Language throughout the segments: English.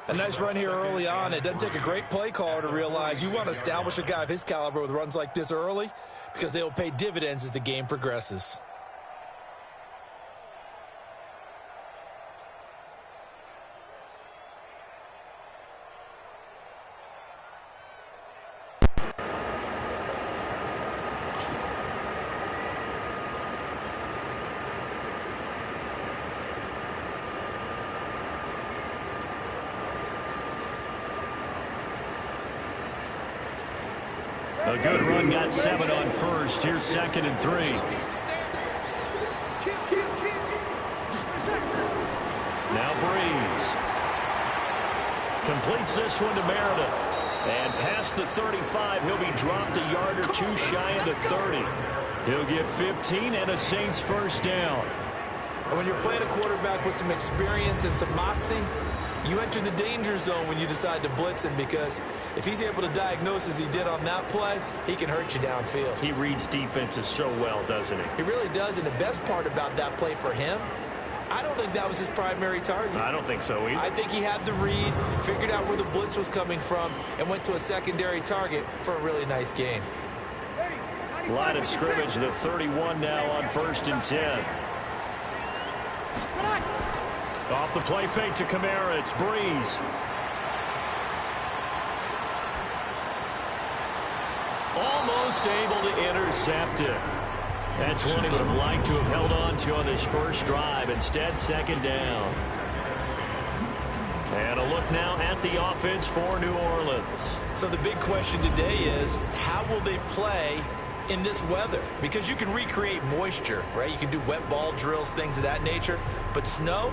A nice run here early on. It doesn't take a great play caller to realize you want to establish a guy of his caliber with runs like this early because they will pay dividends as the game progresses. A good run got 7 on first. Here's 2nd and 3. Now Breeze. Completes this one to Meredith. And past the 35, he'll be dropped a yard or two shy of the 30. He'll get 15 and a Saints first down. And when you're playing a quarterback with some experience and some moxie, you enter the danger zone when you decide to blitz him, because if he's able to diagnose as he did on that play, he can hurt you downfield. He reads defenses so well, doesn't he? He really does, and the best part about that play for him, I don't think that was his primary target. I don't think so either. I think he had the read, figured out where the blitz was coming from, and went to a secondary target for a really nice gain. Line of scrimmage, the 31 now on 1st and 10. Off the play fake to Kamara, it's Breeze. Almost able to intercept it. That's one he would have liked to have held on to on this first drive. Instead, 2nd down. And a look now at the offense for New Orleans. So the big question today is, how will they play in this weather? Because you can recreate moisture, right? You can do wet ball drills, things of that nature. But snow,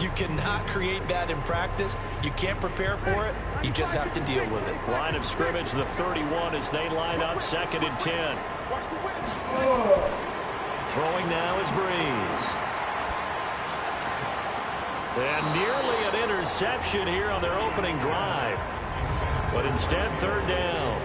you cannot create that in practice. You can't prepare for it. You just have to deal with it. Line of scrimmage, the 31 as they line up 2nd and 10. Throwing now is Breeze. And nearly an interception here on their opening drive. But instead, 3rd down.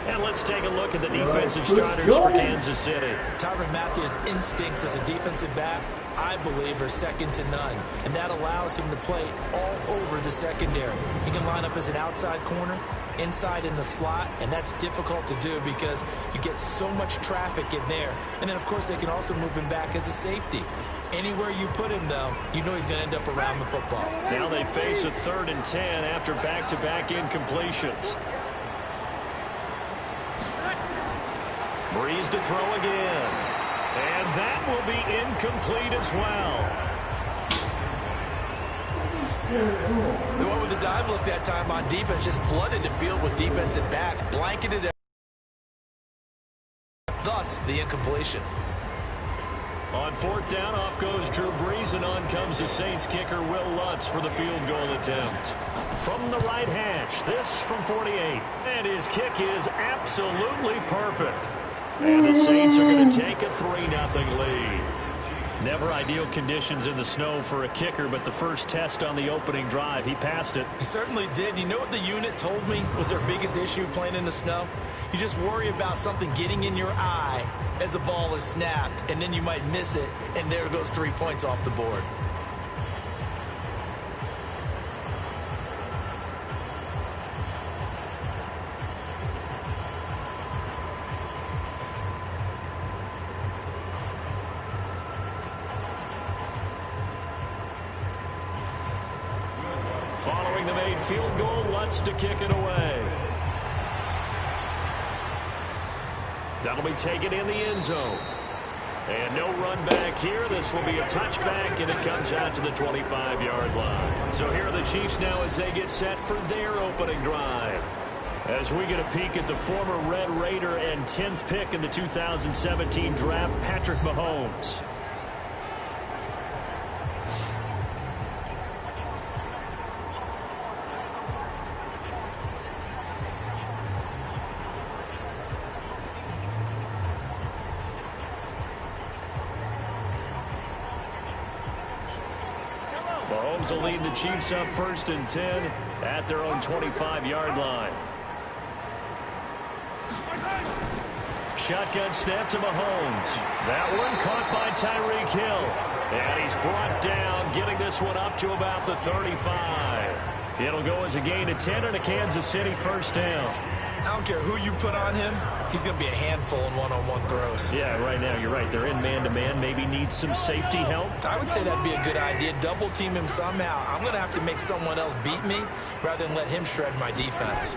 And let's take a look at the defensive starters for Kansas City. Tyrann Mathieu's instincts as a defensive back, I believe, are second to none. And that allows him to play all over the secondary. He can line up as an outside corner, inside in the slot, and that's difficult to do because you get so much traffic in there. And then, of course, they can also move him back as a safety. Anywhere you put him, though, you know he's going to end up around the football. Now they face a 3rd and 10 after back-to-back incompletions. Breeze to throw again. And that will be incomplete as well. They went with the dive look that time on defense, just flooded the field with defensive backs, blanketed it. Thus, the incompletion. On 4th down, off goes Drew Brees, and on comes the Saints kicker, Will Lutz, for the field goal attempt. From the right hash, this from 48. And his kick is absolutely perfect. And the Saints are going to take a 3-0 lead. Never ideal conditions in the snow for a kicker, but the first test on the opening drive, he passed it. He certainly did. You know what the unit told me was their biggest issue playing in the snow? You just worry about something getting in your eye as the ball is snapped, and then you might miss it, and there goes 3 points off the board. Following the made field goal, Lutz to kick it away. That'll be taken in the end zone. And no run back here. This will be a touchback, and it comes out to the 25-yard line. So here are the Chiefs now as they get set for their opening drive. As we get a peek at the former Red Raider and 10th pick in the 2017 draft, Patrick Mahomes. Mahomes will lead the Chiefs up 1st and 10 at their own 25-yard line. Shotgun snap to Mahomes. That one caught by Tyreek Hill. And he's brought down, getting this this one up to about the 35. It'll go as a gain of 10 and a Kansas City first down. I don't care who you put on him. He's going to be a handful in one-on-one throws. Yeah, right now you're right. They're in man-to-man. Maybe need some safety help. I would say that'd be a good idea. Double team him somehow. I'm going to have to make someone else beat me rather than let him shred my defense.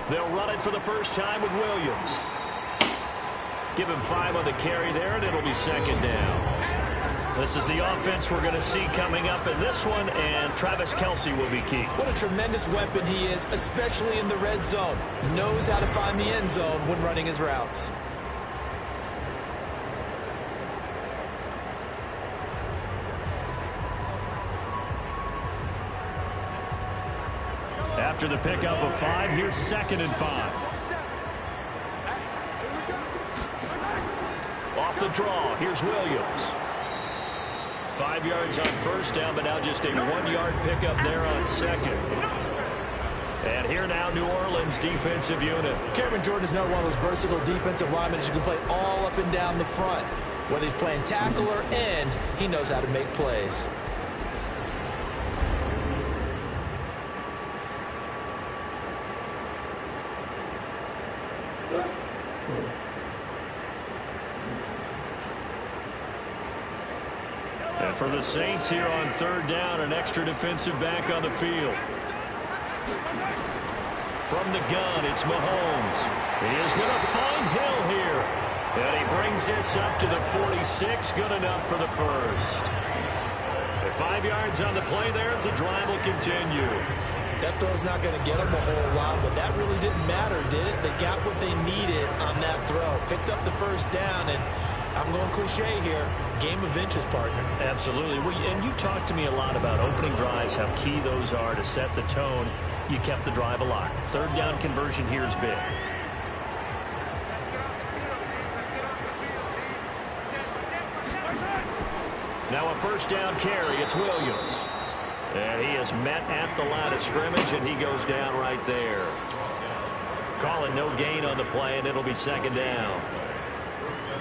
They'll run it for the first time with Williams. Give him 5 on the carry there, and it'll be second down. This is the offense we're going to see coming up in this one, and Travis Kelce will be key. What a tremendous weapon he is, especially in the red zone. Knows how to find the end zone when running his routes. After the pickup of 5, here's 2nd and 5. Off the draw, here's Williams. 5 yards on first down, but now just a 1-yard pickup there on second. And here now, New Orleans defensive unit. Cameron Jordan is another one of those versatile defensive linemen that you can play all up and down the front. Whether he's playing tackle or end, he knows how to make plays. And for the Saints here on 3rd down, an extra defensive back on the field. From the gun, it's Mahomes. He is going to find Hill here. And he brings this up to the 46. Good enough for the first. 5 yards on the play there as the drive will continue. That throw's not going to get them a whole lot, but that really didn't matter, did it? They got what they needed on that throw. Picked up the first down, and I'm going cliche here. Game of inches, partner. Absolutely. And you talked to me a lot about opening drives, how key those are to set the tone. You kept the drive alive. 3rd down conversion here is big. Now a first down carry. It's Williams. And he is met at the line of scrimmage, and he goes down right there. Calling no gain on the play, and it'll be 2nd down.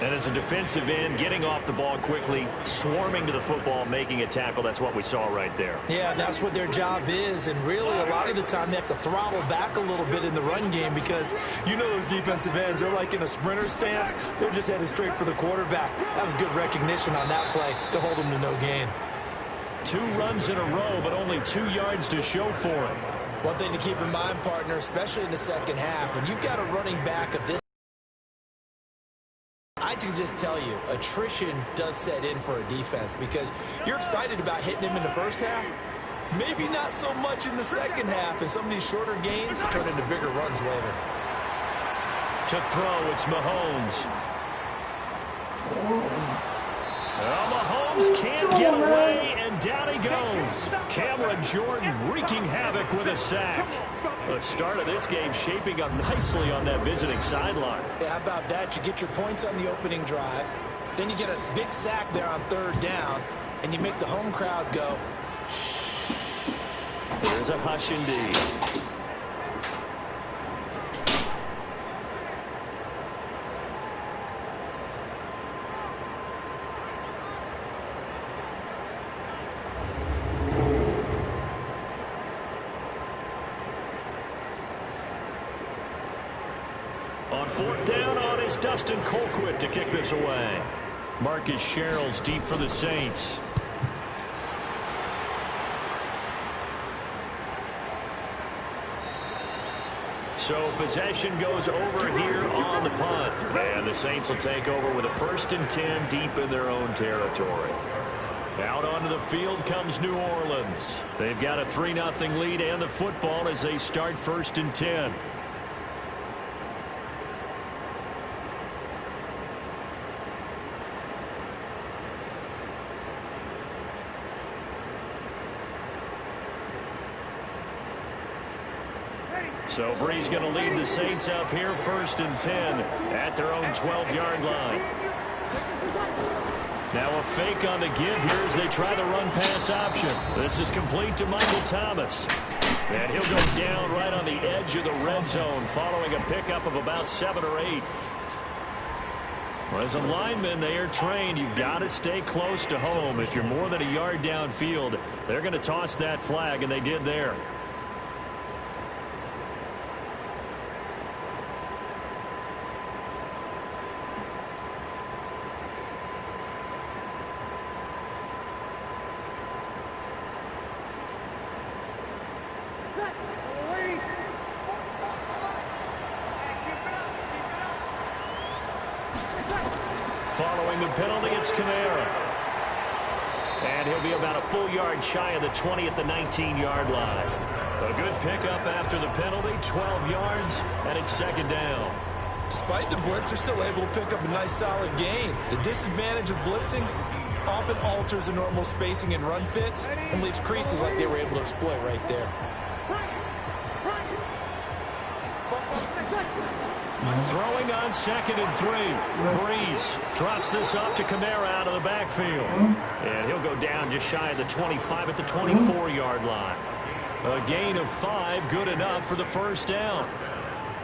And as a defensive end, getting off the ball quickly, swarming to the football, making a tackle, that's what we saw right there. Yeah, that's what their job is, and really a lot of the time they have to throttle back a little bit in the run game because you know those defensive ends, they're like in a sprinter stance. They're just headed straight for the quarterback. That was good recognition on that play to hold them to no gain. 2 runs in a row, but only 2 yards to show for him. One thing to keep in mind, partner, especially in the second half, when you've got a running back of this, I can just tell you, attrition does set in for a defense because you're excited about hitting him in the first half. Maybe not so much in the second half, and some of these shorter gains turn into bigger runs later. To throw, it's Mahomes. Well, Mahomes can't get away, and down he goes. Cameron Jordan wreaking havoc with a sack. The start of this game shaping up nicely on that visiting sideline. Yeah, how about that? You get your points on the opening drive, then you get a big sack there on 3rd down, and you make the home crowd go, there's a hush indeed. On 4th down on is Dustin Colquitt to kick this away. Marcus Sherrill's deep for the Saints. So possession goes over here on the punt. And the Saints will take over with a 1st and 10 deep in their own territory. Out onto the field comes New Orleans. They've got a 3-0 lead and the football as they start 1st and 10. So Bree's going to lead the Saints up here 1st and 10 at their own 12-yard line. Now a fake on the give here as they try the run-pass option. This is complete to Michael Thomas. And he'll go down right on the edge of the red zone following a pickup of about 7 or 8. Well, as a lineman, they are trained. You've got to stay close to home. If you're more than a yard downfield, they're going to toss that flag, and they did there. Following the penalty, it's Kamara. And he'll be about a full yard shy of the 20 at the 19-yard line. A good pickup after the penalty, 12 yards, and it's second down. Despite the blitz, they're still able to pick up a nice solid gain. The disadvantage of blitzing often alters the normal spacing and run fits and leaves creases like they were able to exploit right there. Throwing on 2nd and 3. Breeze drops this off to Kamara out of the backfield. And he'll go down just shy of the 25 at the 24-yard line. A gain of 5, good enough for the first down.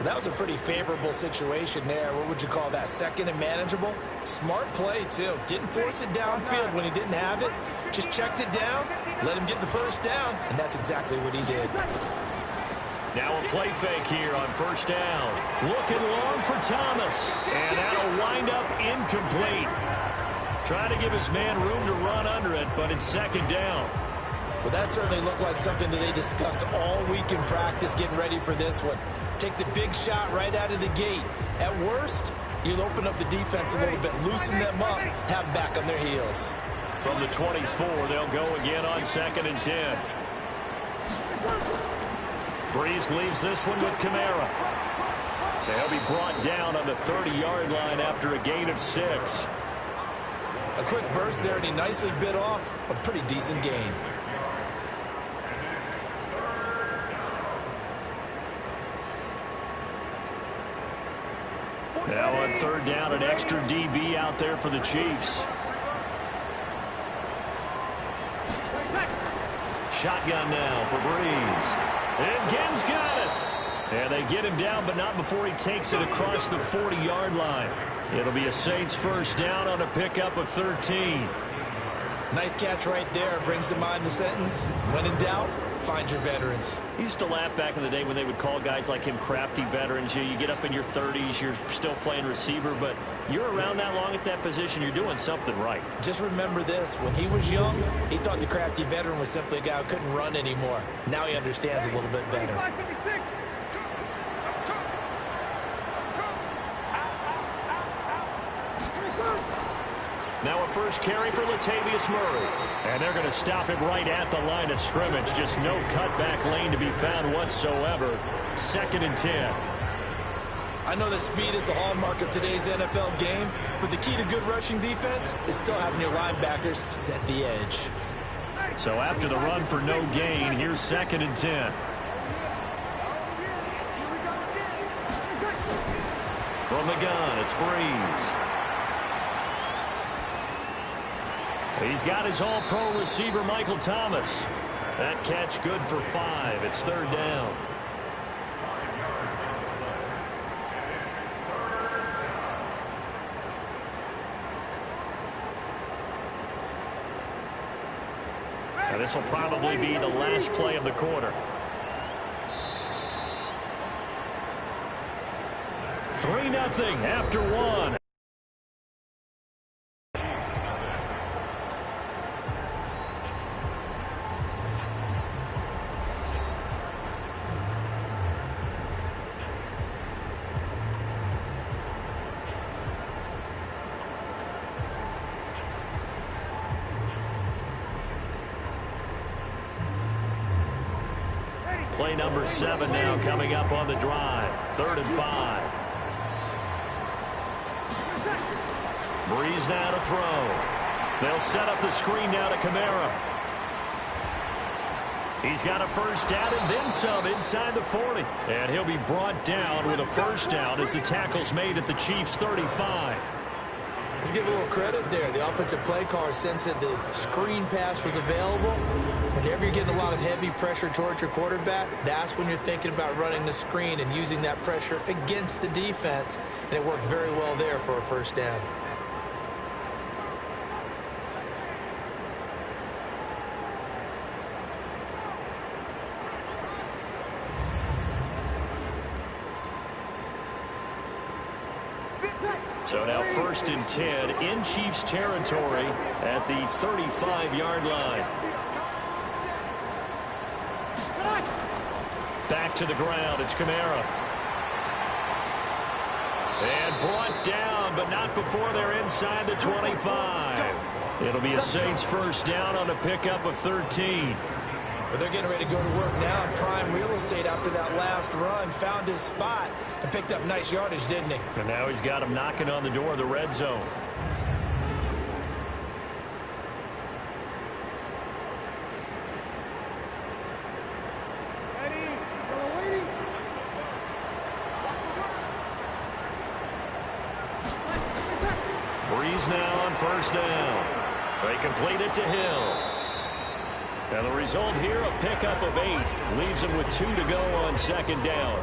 That was a pretty favorable situation there. What would you call that? Second and manageable? Smart play, too. Didn't force it downfield when he didn't have it. Just checked it down, let him get the first down, and that's exactly what he did. Now a play fake here on first down. Looking long for Thomas. And that'll wind up incomplete. Trying to give his man room to run under it, but it's second down. Well, that certainly looked like something that they discussed all week in practice getting ready for this one. Take the big shot right out of the gate. At worst, you'll open up the defense a little bit, loosen them up, have them back on their heels. From the 24, they'll go again on 2nd and 10. Breeze leaves this one with Kamara. They'll be brought down on the 30-yard line after a gain of 6. A quick burst there, and he nicely bit off a pretty decent gain. Now on 3rd down, an extra DB out there for the Chiefs. Shotgun now for Breeze. And Gibbs got it. And they get him down, but not before he takes it across the 40-yard line. It'll be a Saints first down on a pickup of 13. Nice catch right there. Brings to mind the sentence, when in doubt, find your veterans. He used to laugh back in the day when they would call guys like him crafty veterans. You get up in your 30s, you're still playing receiver, but you're around that long at that position, you're doing something right. Just remember this. When he was young, he thought the crafty veteran was simply a guy who couldn't run anymore. Now he understands a little bit better. Now a first carry for Latavius Murray. And they're going to stop him right at the line of scrimmage. Just no cutback lane to be found whatsoever. 2nd and 10. I know that speed is the hallmark of today's NFL game, but the key to good rushing defense is still having your linebackers set the edge. So after the run for no gain, here's 2nd and 10. From the gun, it's Breeze. He's got his all-pro receiver, Michael Thomas. That catch good for 5. It's 3rd down. Now this will probably be the last play of the quarter. 3-0 after 1. Play number 7 now coming up on the drive. 3rd and 5. Breeze now to throw. They'll set up the screen now to Kamara. He's got a first down and then some inside the 40. And he'll be brought down with a first down as the tackle's made at the Chiefs' 35. Let's give a little credit there. The offensive play caller sensed that the screen pass was available. Whenever you're getting a lot of heavy pressure towards your quarterback, that's when you're thinking about running the screen and using that pressure against the defense. And it worked very well there for a first down. So now 1st and 10 in Chiefs territory at the 35-yard line. Back to the ground. It's Kamara. And brought down, but not before they're inside the 25. It'll be a Saints first down on a pickup of 13. But they're getting ready to go to work now in prime real estate after that last run. Found his spot and picked up nice yardage, didn't he? And now he's got him knocking on the door of the red zone. Breeze now on first down. They complete it to Hill. And the result here, a pickup of 8. Leaves him with 2 to go on second down.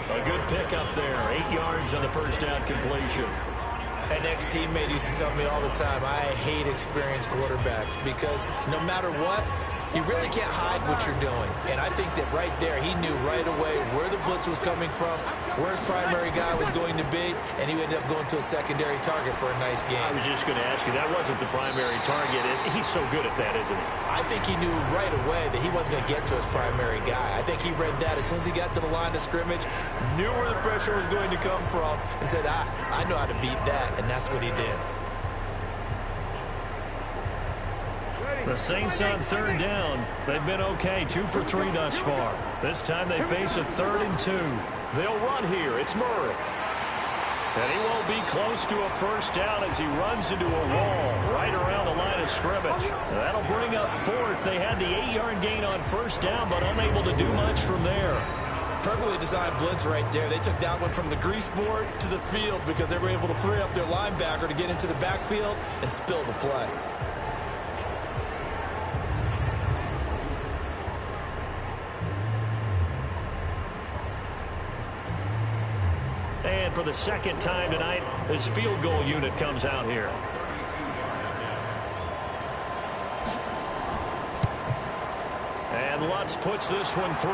A good pickup there. 8 yards on the first down completion. An ex-teammate used to tell me all the time, I hate experienced quarterbacks because no matter what, you really can't hide what you're doing. And I think that right there, he knew right away where the blitz was coming from, where his primary guy was going to be, and he ended up going to a secondary target for a nice game. I was just going to ask you, that wasn't the primary target. He's so good at that, isn't he? I think he knew right away that he wasn't going to get to his primary guy. I think he read that as soon as he got to the line of scrimmage, knew where the pressure was going to come from, and said, I know how to beat that, and that's what he did. The Saints on third down. They've been okay, 2 for 3 thus far. This time they face a 3rd and 2. They'll run here. It's Murray. And he won't be close to a first down as he runs into a wall right around the line of scrimmage. That'll bring up 4th. They had the 8-yard gain on first down, but unable to do much from there. Perfectly designed blitz right there. They took that one from the grease board to the field because they were able to free up their linebacker to get into the backfield and spill the play. And for the second time tonight, this field goal unit comes out here. And Lutz puts this one through.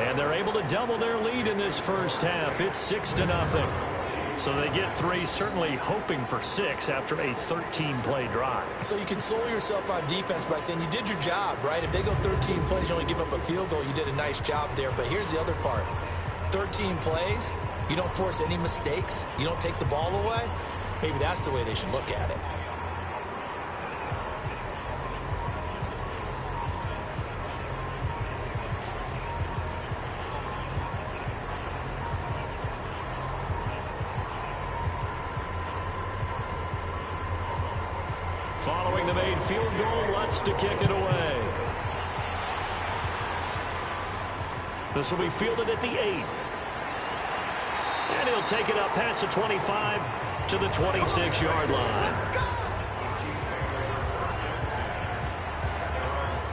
And they're able to double their lead in this first half. It's 6-0. So they get 3, certainly hoping for 6 after a 13-play drive. So you console yourself on defense by saying you did your job, right? If they go 13 plays, you only give up a field goal, you did a nice job there. But here's the other part. 13 plays, you don't force any mistakes, you don't take the ball away. Maybe that's the way they should look at it. Following the made field goal, Lutz to kick it away. This will be fielded at the 8. And he'll take it up past the 25 to the 26-yard line.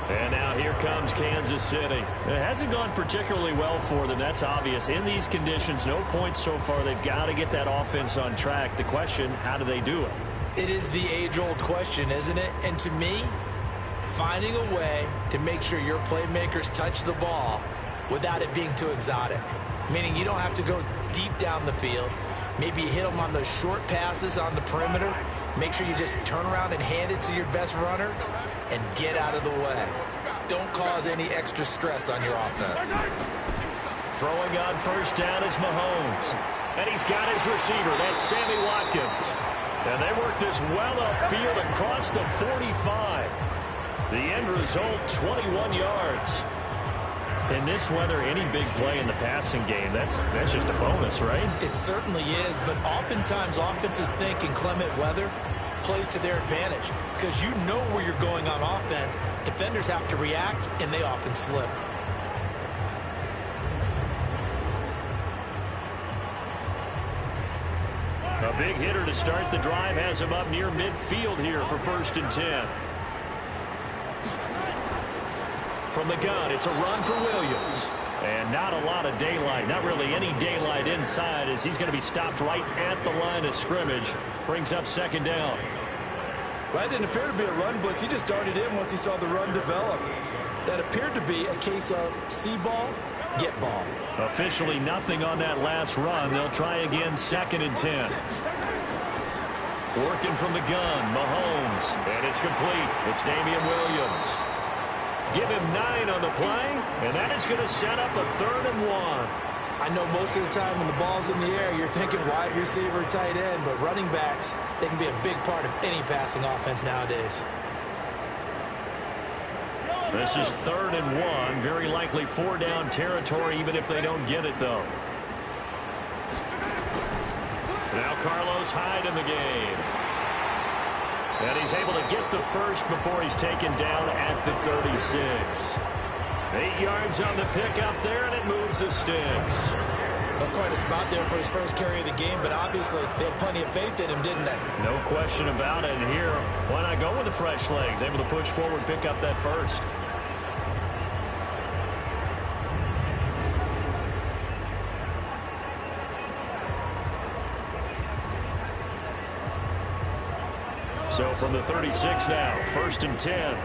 And now here comes Kansas City. It hasn't gone particularly well for them. That's obvious. In these conditions, no points so far. They've got to get that offense on track. The question, how do they do it? It is the age-old question, isn't it? And to me, finding a way to make sure your playmakers touch the ball without it being too exotic. Meaning you don't have to go deep down the field. Maybe you hit them on those short passes on the perimeter. Make sure you just turn around and hand it to your best runner and get out of the way. Don't cause any extra stress on your offense. Throwing on first down is Mahomes. And he's got his receiver. That's Sammy Watkins. And they work this well upfield across the 45. The end result, 21 yards. In this weather, any big play in the passing game, that's just a bonus, right? It certainly is, but oftentimes offenses think in clement weather plays to their advantage because you know where you're going on offense. Defenders have to react, and they often slip. A big hitter to start the drive has him up near midfield here for 1st and 10. From the gun, it's a run for Williams. And not a lot of daylight, not really any daylight inside as he's going to be stopped right at the line of scrimmage. Brings up second down. Well, that didn't appear to be a run blitz. He just darted in once he saw the run develop. That appeared to be a case of see ball, get ball. Officially nothing on that last run. They'll try again 2nd and 10. Working from the gun, Mahomes. And it's complete. It's Damian Williams. Give him 9 on the play, and that is going to set up a 3rd and 1. I know most of the time when the ball's in the air, you're thinking wide receiver, tight end, but running backs, they can be a big part of any passing offense nowadays. This is 3rd and 1, very likely 4-down territory, even if they don't get it, though. Now Carlos Hyde in the game. And he's able to get the first before he's taken down at the 36. 8 yards on the pickup there, and it moves the sticks. That's quite a spot there for his first carry of the game, but obviously they had plenty of faith in him, didn't they? No question about it. And here, why not go with the fresh legs? Able to push forward, pick up that first. So from the 36 now, 1st and 10.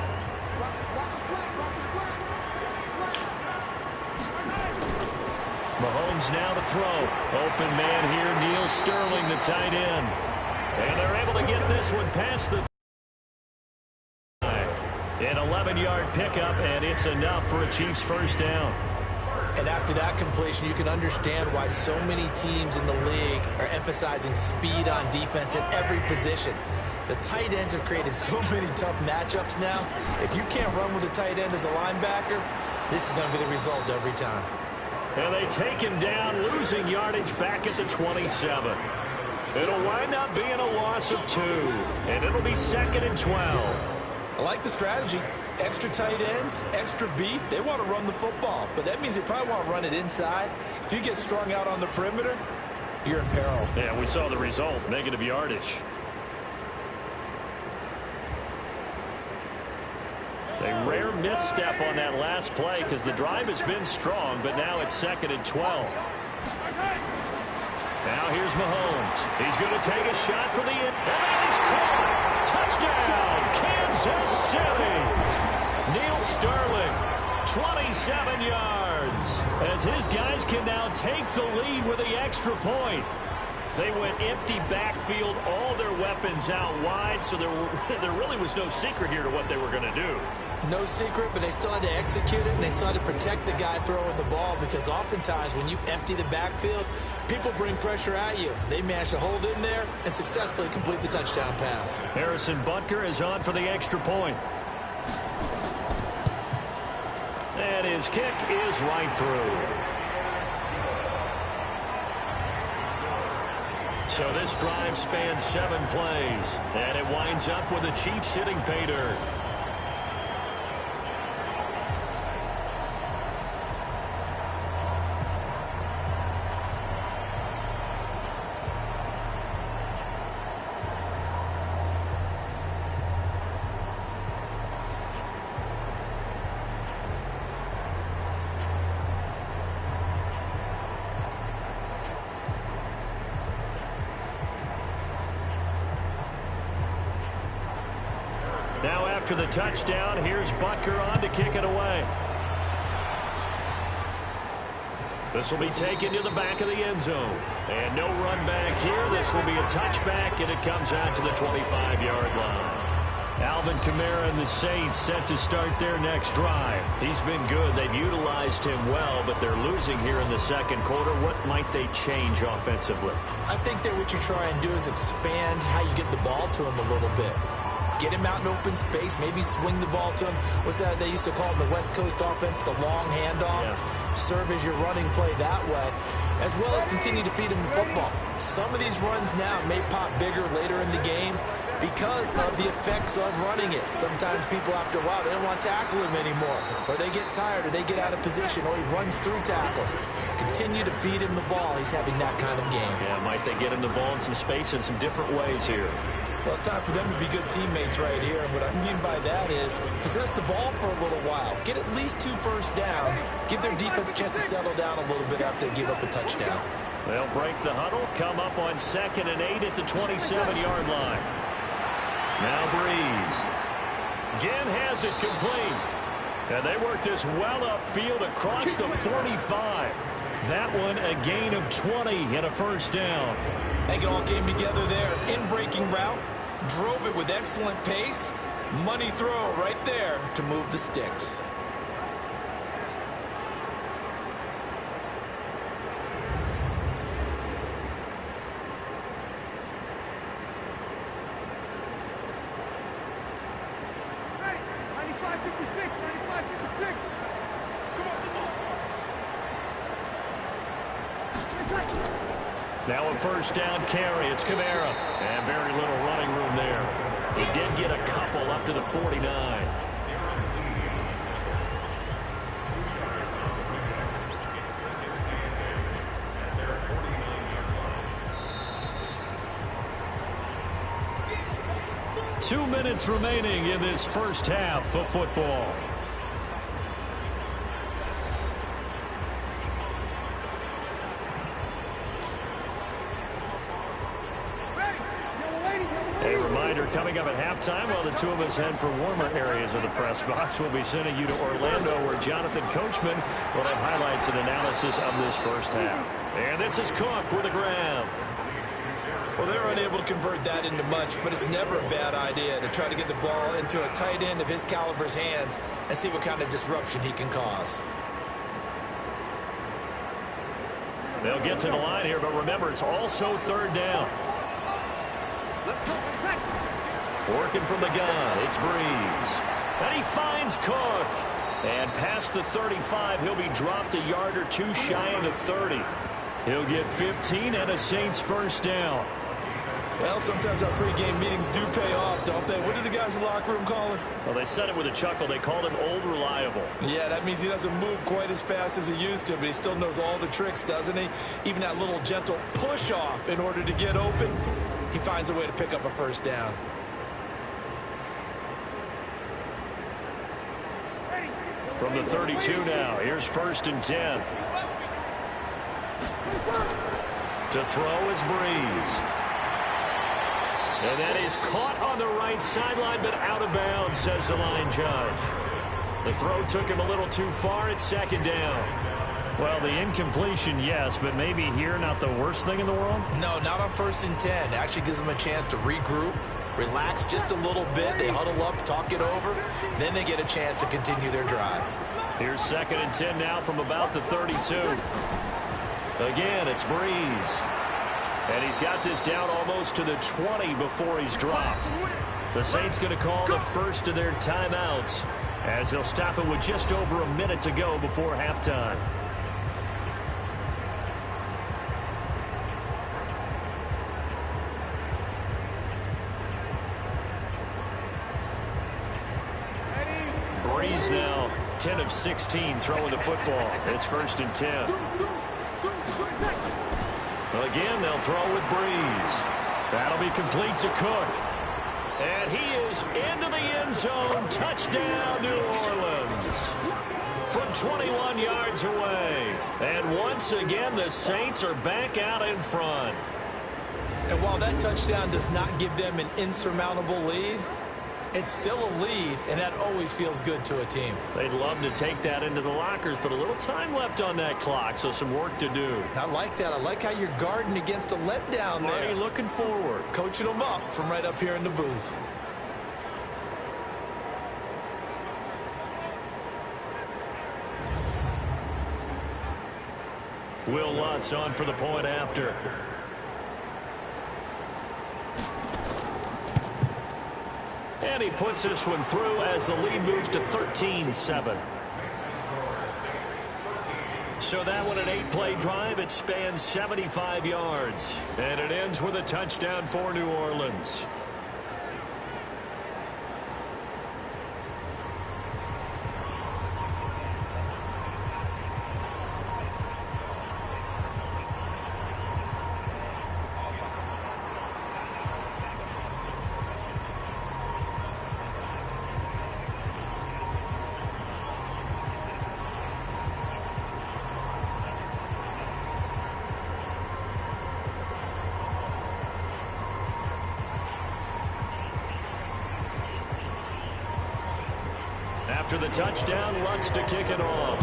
Mahomes now to throw. Open man here, Neil Sterling, the tight end. And they're able to get this one past the an 11-yard pickup, and it's enough for a Chiefs first down. And after that completion, you can understand why so many teams in the league are emphasizing speed on defense at every position. The tight ends have created so many tough matchups now. If you can't run with a tight end as a linebacker, this is going to be the result every time. And they take him down, losing yardage back at the 27. It'll wind up being a loss of 2, and it'll be 2nd and 12. I like the strategy. Extra tight ends, extra beef. They want to run the football, but that means they probably want to run it inside. If you get strung out on the perimeter, you're in peril. Yeah, we saw the result, negative yardage. A rare misstep on that last play because the drive has been strong, but now it's 2nd and 12. Now here's Mahomes. He's going to take a shot for the end. And he's caught. Touchdown, Kansas City. Neil Sterling, 27 yards. As his guys can now take the lead with the extra point. They went empty backfield, all their weapons out wide, so there really was no secret here to what they were going to do. No secret, but they still had to execute it, and they still had to protect the guy throwing the ball, because oftentimes when you empty the backfield, people bring pressure at you. They managed to hold in there and successfully complete the touchdown pass. Harrison Butker is on for the extra point. And his kick is right through. So this drive spans 7 plays, and it winds up with the Chiefs hitting pay dirt. Now after the touchdown, here's Butker on to kick it away. This will be taken to the back of the end zone. And no run back here. This will be a touchback, and it comes out to the 25-yard line. Alvin Kamara and the Saints set to start their next drive. He's been good. They've utilized him well, but they're losing here in the second quarter. What might they change offensively? I think that what you try and do is expand how you get the ball to him a little bit. Get him out in open space, maybe swing the ball to him. What's that they used to call in the West Coast offense, the long handoff? Yeah. Serve as your running play that way, as well as continue to feed him the football. Some of these runs now may pop bigger later in the game because of the effects of running it. Sometimes people, after a while, they don't want to tackle him anymore, or they get tired, or they get out of position, or he runs through tackles. Continue to feed him the ball. He's having that kind of game. Yeah, might they get him the ball in some space in some different ways here? Well, it's time for them to be good teammates right here. And what I mean by that is possess the ball for a little while. Get at least 2 first downs. Give their defense a chance to settle down a little bit after they give up a touchdown. They'll break the huddle, come up on 2nd and 8 at the 27-yard line. Now Breeze. Again has it complete. And they work this well upfield across the 45. That one a gain of 20 and a first down. I think it all came together there. In-breaking route, drove it with excellent pace. Money throw right there to move the sticks. Now a first down carry. It's Kamara. And very little running room there. He did get a couple up to the 49. Two minutes remaining in this first half of football. Coming up at halftime, while the two of us head for warmer areas of the press box, we'll be sending you to Orlando, where Jonathan Coachman will have highlights and analysis of this first half. And this is Cook with a grab. Well, they're unable to convert that into much, but it's never a bad idea to try to get the ball into a tight end of his caliber's hands and see what kind of disruption he can cause. They'll get to the line here, but remember, it's also third down. Working from the gun, it's Breeze. And he finds Cook. And past the 35, he'll be dropped a yard or two shy of the 30. He'll get 15 and a Saints first down. Well, sometimes our pregame meetings do pay off, don't they? What do the guys in the locker room call him? Well, they said it with a chuckle. They called him Old Reliable. Yeah, that means he doesn't move quite as fast as he used to, but he still knows all the tricks, doesn't he? Even that little gentle push-off in order to get open. He finds a way to pick up a first down. From the 32 now, here's 1st and 10. To throw is Breeze. And that is caught on the right sideline, but out of bounds, says the line judge. The throw took him a little too far. It's 2nd down. Well, the incompletion, yes, but maybe here not the worst thing in the world? No, not on 1st and 10. It actually gives them a chance to regroup, relax just a little bit. They huddle up, talk it over. Then they get a chance to continue their drive. Here's 2nd and 10 now from about the 32. Again, it's Breeze. And he's got this down almost to the 20 before he's dropped. The Saints going to call the first of their timeouts as they'll stop it with just over a minute to go before halftime. Breeze now 10 of 16 throwing the football. It's 1st and 10. Again, they'll throw with Breeze. That'll be complete to Cook. And he is into the end zone. Touchdown, New Orleans. From 21 yards away. And once again, the Saints are back out in front. And while that touchdown does not give them an insurmountable lead, it's still a lead, and that always feels good to a team. They'd love to take that into the lockers, but a little time left on that clock, so some work to do. I like that. I like how you're guarding against a letdown there. Marty looking forward. Coaching them up from right up here in the booth. Will Lutz on for the point after. And he puts this one through as the lead moves to 13-7. So that one, an 8-play drive. It spans 75 yards. And it ends with a touchdown for New Orleans. After the touchdown, Lutz to kick it off.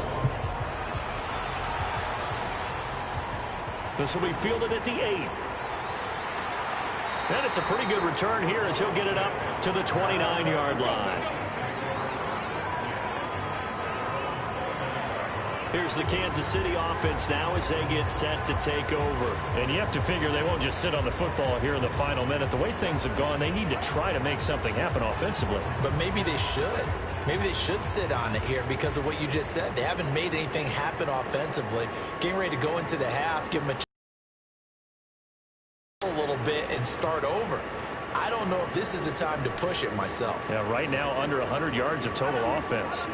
This will be fielded at the 8. And it's a pretty good return here as he'll get it up to the 29-yard line. Here's the Kansas City offense now as they get set to take over. And you have to figure they won't just sit on the football here in the final minute. The way things have gone, they need to try to make something happen offensively. But maybe they should. Maybe they should sit on it here because of what you just said. They haven't made anything happen offensively. Getting ready to go into the half, give them a little bit and start over. I don't know if this is the time to push it myself. Yeah, right now under 100 yards of total offense.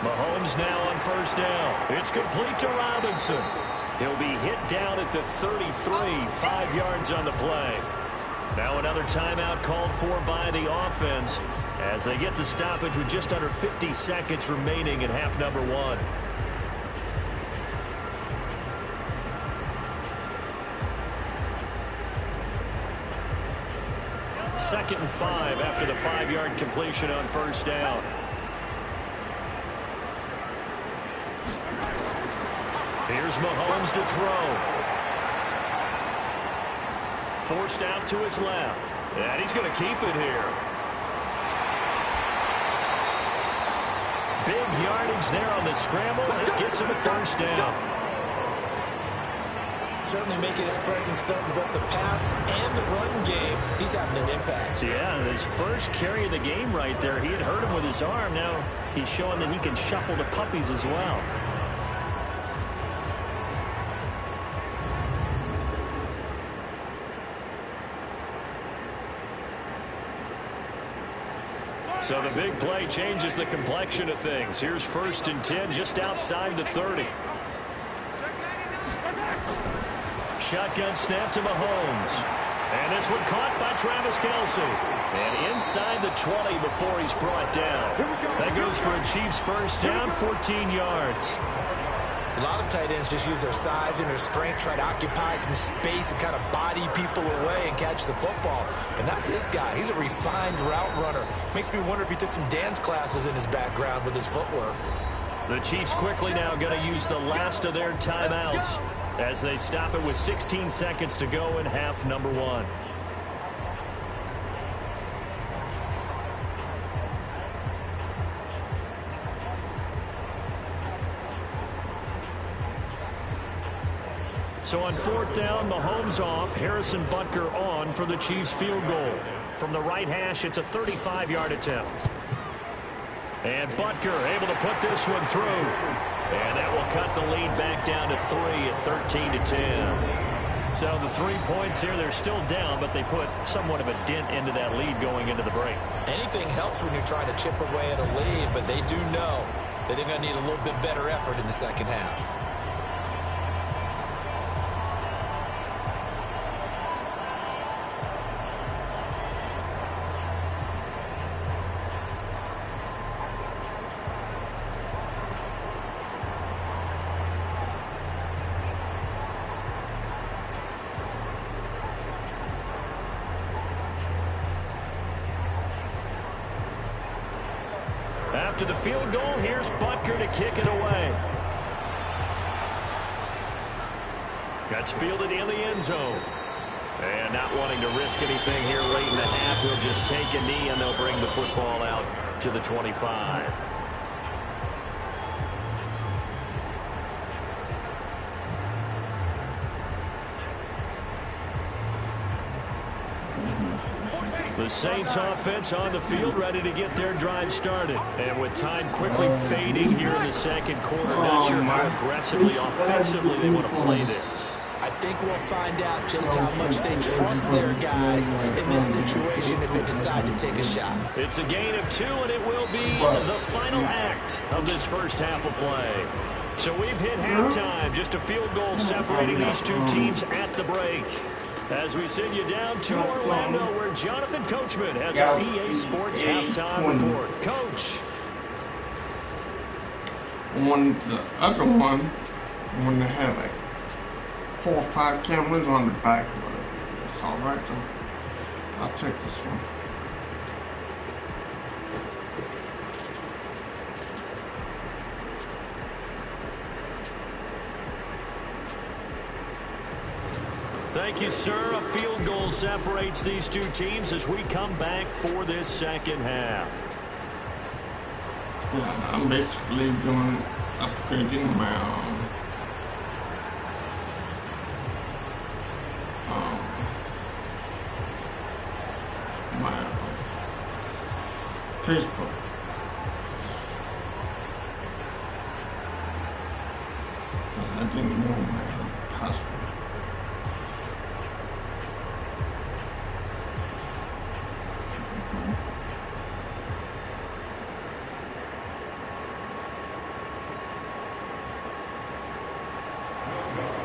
Mahomes now on first down. It's complete to Robinson. He'll be hit down at the 33, 5 yards on the play. Now another timeout called for by the offense as they get the stoppage with just under 50 seconds remaining in half number 1. Second and 5 after the 5-yard completion on first down. Here's Mahomes to throw. Forced out to his left. And he's going to keep it here. Big yardage there on the scramble. And it gets him a first down. Certainly making his presence felt in both the pass and the run game. He's having an impact. Yeah, his first carry of the game right there. He had hurt him with his arm. Now he's showing that he can shuffle the puppies as well. So the big play changes the complexion of things. Here's first and 10 just outside the 30. Shotgun snap to Mahomes. And this one caught by Travis Kelce. And inside the 20 before he's brought down. That goes for a Chiefs first down, 14 yards. A lot of tight ends just use their size and their strength, try to occupy some space and kind of body people away and catch the football. But not this guy. He's a refined route runner. Makes me wonder if he took some dance classes in his background with his footwork. The Chiefs quickly now going to use the last of their timeouts as they stop it with 16 seconds to go in half number 1. So on fourth down, Mahomes off, Harrison Butker on for the Chiefs field goal. From the right hash, it's a 35-yard attempt. And Butker able to put this one through. And that will cut the lead back down to 3 at 13-10. So the 3 points here, they're still down, but they put somewhat of a dent into that lead going into the break. Anything helps when you're trying to chip away at a lead, but they do know that they're going to need a little bit better effort in the second half. After the field goal, here's Butker to kick it away. That's fielded in the end zone. And not wanting to risk anything here late in the half, he'll just take a knee and they'll bring the football out to the 25. The Saints offense on the field ready to get their drive started. And with time quickly fading here in the second quarter, not sure how aggressively, offensively they want to play this. I think we'll find out just how much they trust their guys in this situation if they decide to take a shot. It's a gain of 2, and it will be the final act of this first half of play. So we've hit halftime, just a field goal separating these two teams at the break. As we send you down to Orlando, where Jonathan Coachman has our EA Sports halftime report. Coach. On the other one, when they had like 4 or 5 cameras on the back of the all right, though. I'll take this one. Thank you, sir. A field goal separates these two teams as we come back for this second half. Yeah, I'm basically doing upgrading my Facebook. I didn't know my password.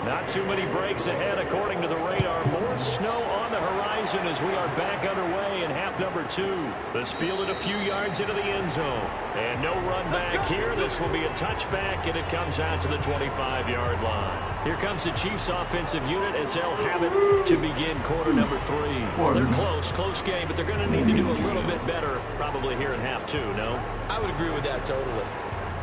Not too many breaks ahead according to the radar. More snow on the horizon as we are back underway in half number 2. This fielded a few yards into the end zone. And no run back here. This will be a touchback, and it comes out to the 25-yard line. Here comes the Chiefs offensive unit as they'll have it to begin quarter number 3. They're close game, but they're going to need to do a little bit better probably here in half 2, no? I would agree with that totally.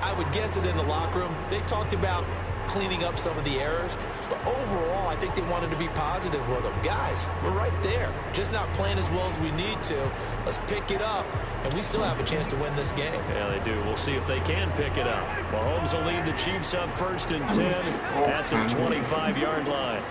I would guess that in the locker room, they talked about cleaning up some of the errors, but overall, I think they wanted to be positive with them. Guys, we're right there. Just not playing as well as we need to. Let's pick it up, and we still have a chance to win this game. Yeah, they do. We'll see if they can pick it up. Mahomes will lead the Chiefs up 1st and 10 at the 25-yard line.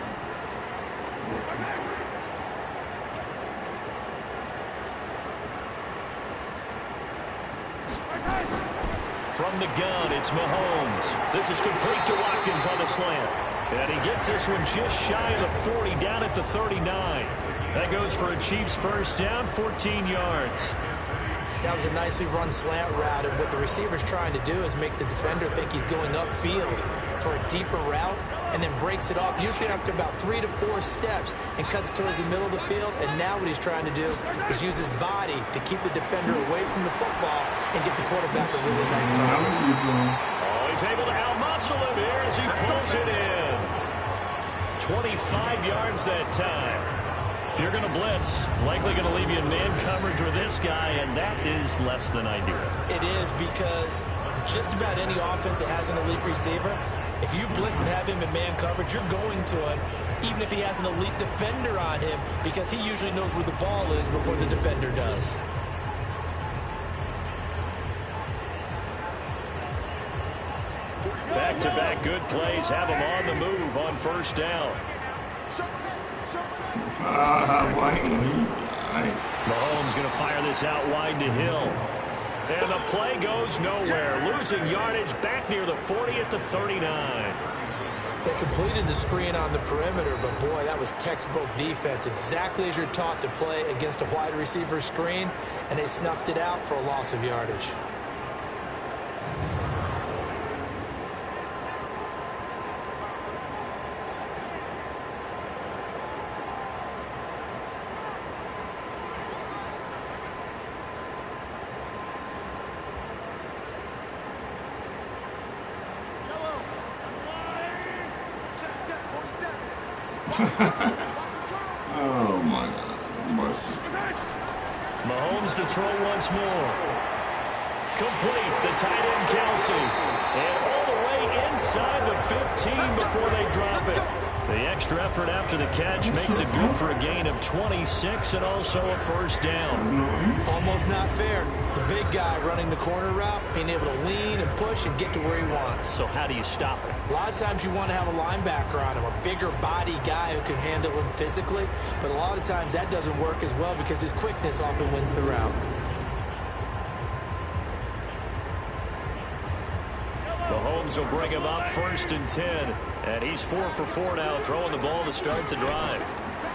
From the gun, it's Mahomes. This is complete to Watkins on the slant. And he gets this one just shy of the 40, down at the 39. That goes for a Chiefs first down, 14 yards. That was a nicely run slant route, and what the receiver's trying to do is make the defender think he's going upfield for a deeper route, and then breaks it off, usually after about 3 to 4 steps, and cuts towards the middle of the field. And now what he's trying to do is use his body to keep the defender away from the football and get the quarterback a really nice target. Oh, he's able to outmuscle him here as he pulls it in. 25 yards that time. If you're going to blitz, likely going to leave you in man coverage with this guy, and that is less than ideal. It is, because just about any offense that has an elite receiver, if you blitz and have him in man coverage, you're going to him, even if he has an elite defender on him, because he usually knows where the ball is before the defender does. Back-to-back good plays have him on the move on first down. Mahomes going to fire this out wide to Hill. And the play goes nowhere. Losing yardage back near the 40 at the 39. They completed the screen on the perimeter, but boy, that was textbook defense. Exactly as you're taught to play against a wide receiver screen, and they snuffed it out for a loss of yardage. Oh my God. Mahomes to throw once more. Complete. The tight end Kelsey. And all the way inside the 15 before they drop it. The extra effort after the catch makes it good for a gain of 26 and also a first down. Almost not fair. The big guy running the corner route, being able to lean and push and get to where he wants. So how do you stop it? A lot of times you want to have a linebacker on him, a bigger body guy who can handle him physically, but a lot of times that doesn't work as well because his quickness often wins the route. Mahomes will bring him up 1st and 10. And he's 4 for 4 now, throwing the ball to start the drive.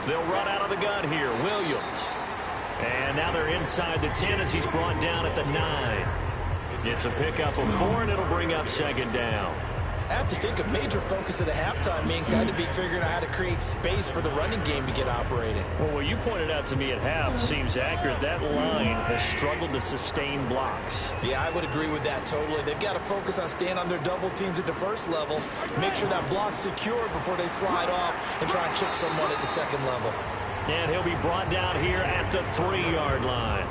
They'll run out of the gun here. Williams. And now they're inside the 10 as he's brought down at the 9. It's a pickup of 4, and it'll bring up 2nd down. I have to think a major focus of the halftime meetings had to be figuring out how to create space for the running game to get operating. Well, what you pointed out to me at half seems accurate. That line has struggled to sustain blocks. Yeah, I would agree with that totally. They've got to focus on staying on their double teams at the first level, make sure that block's secure before they slide off and try and chip someone at the second level. And he'll be brought down here at the 3-yard line.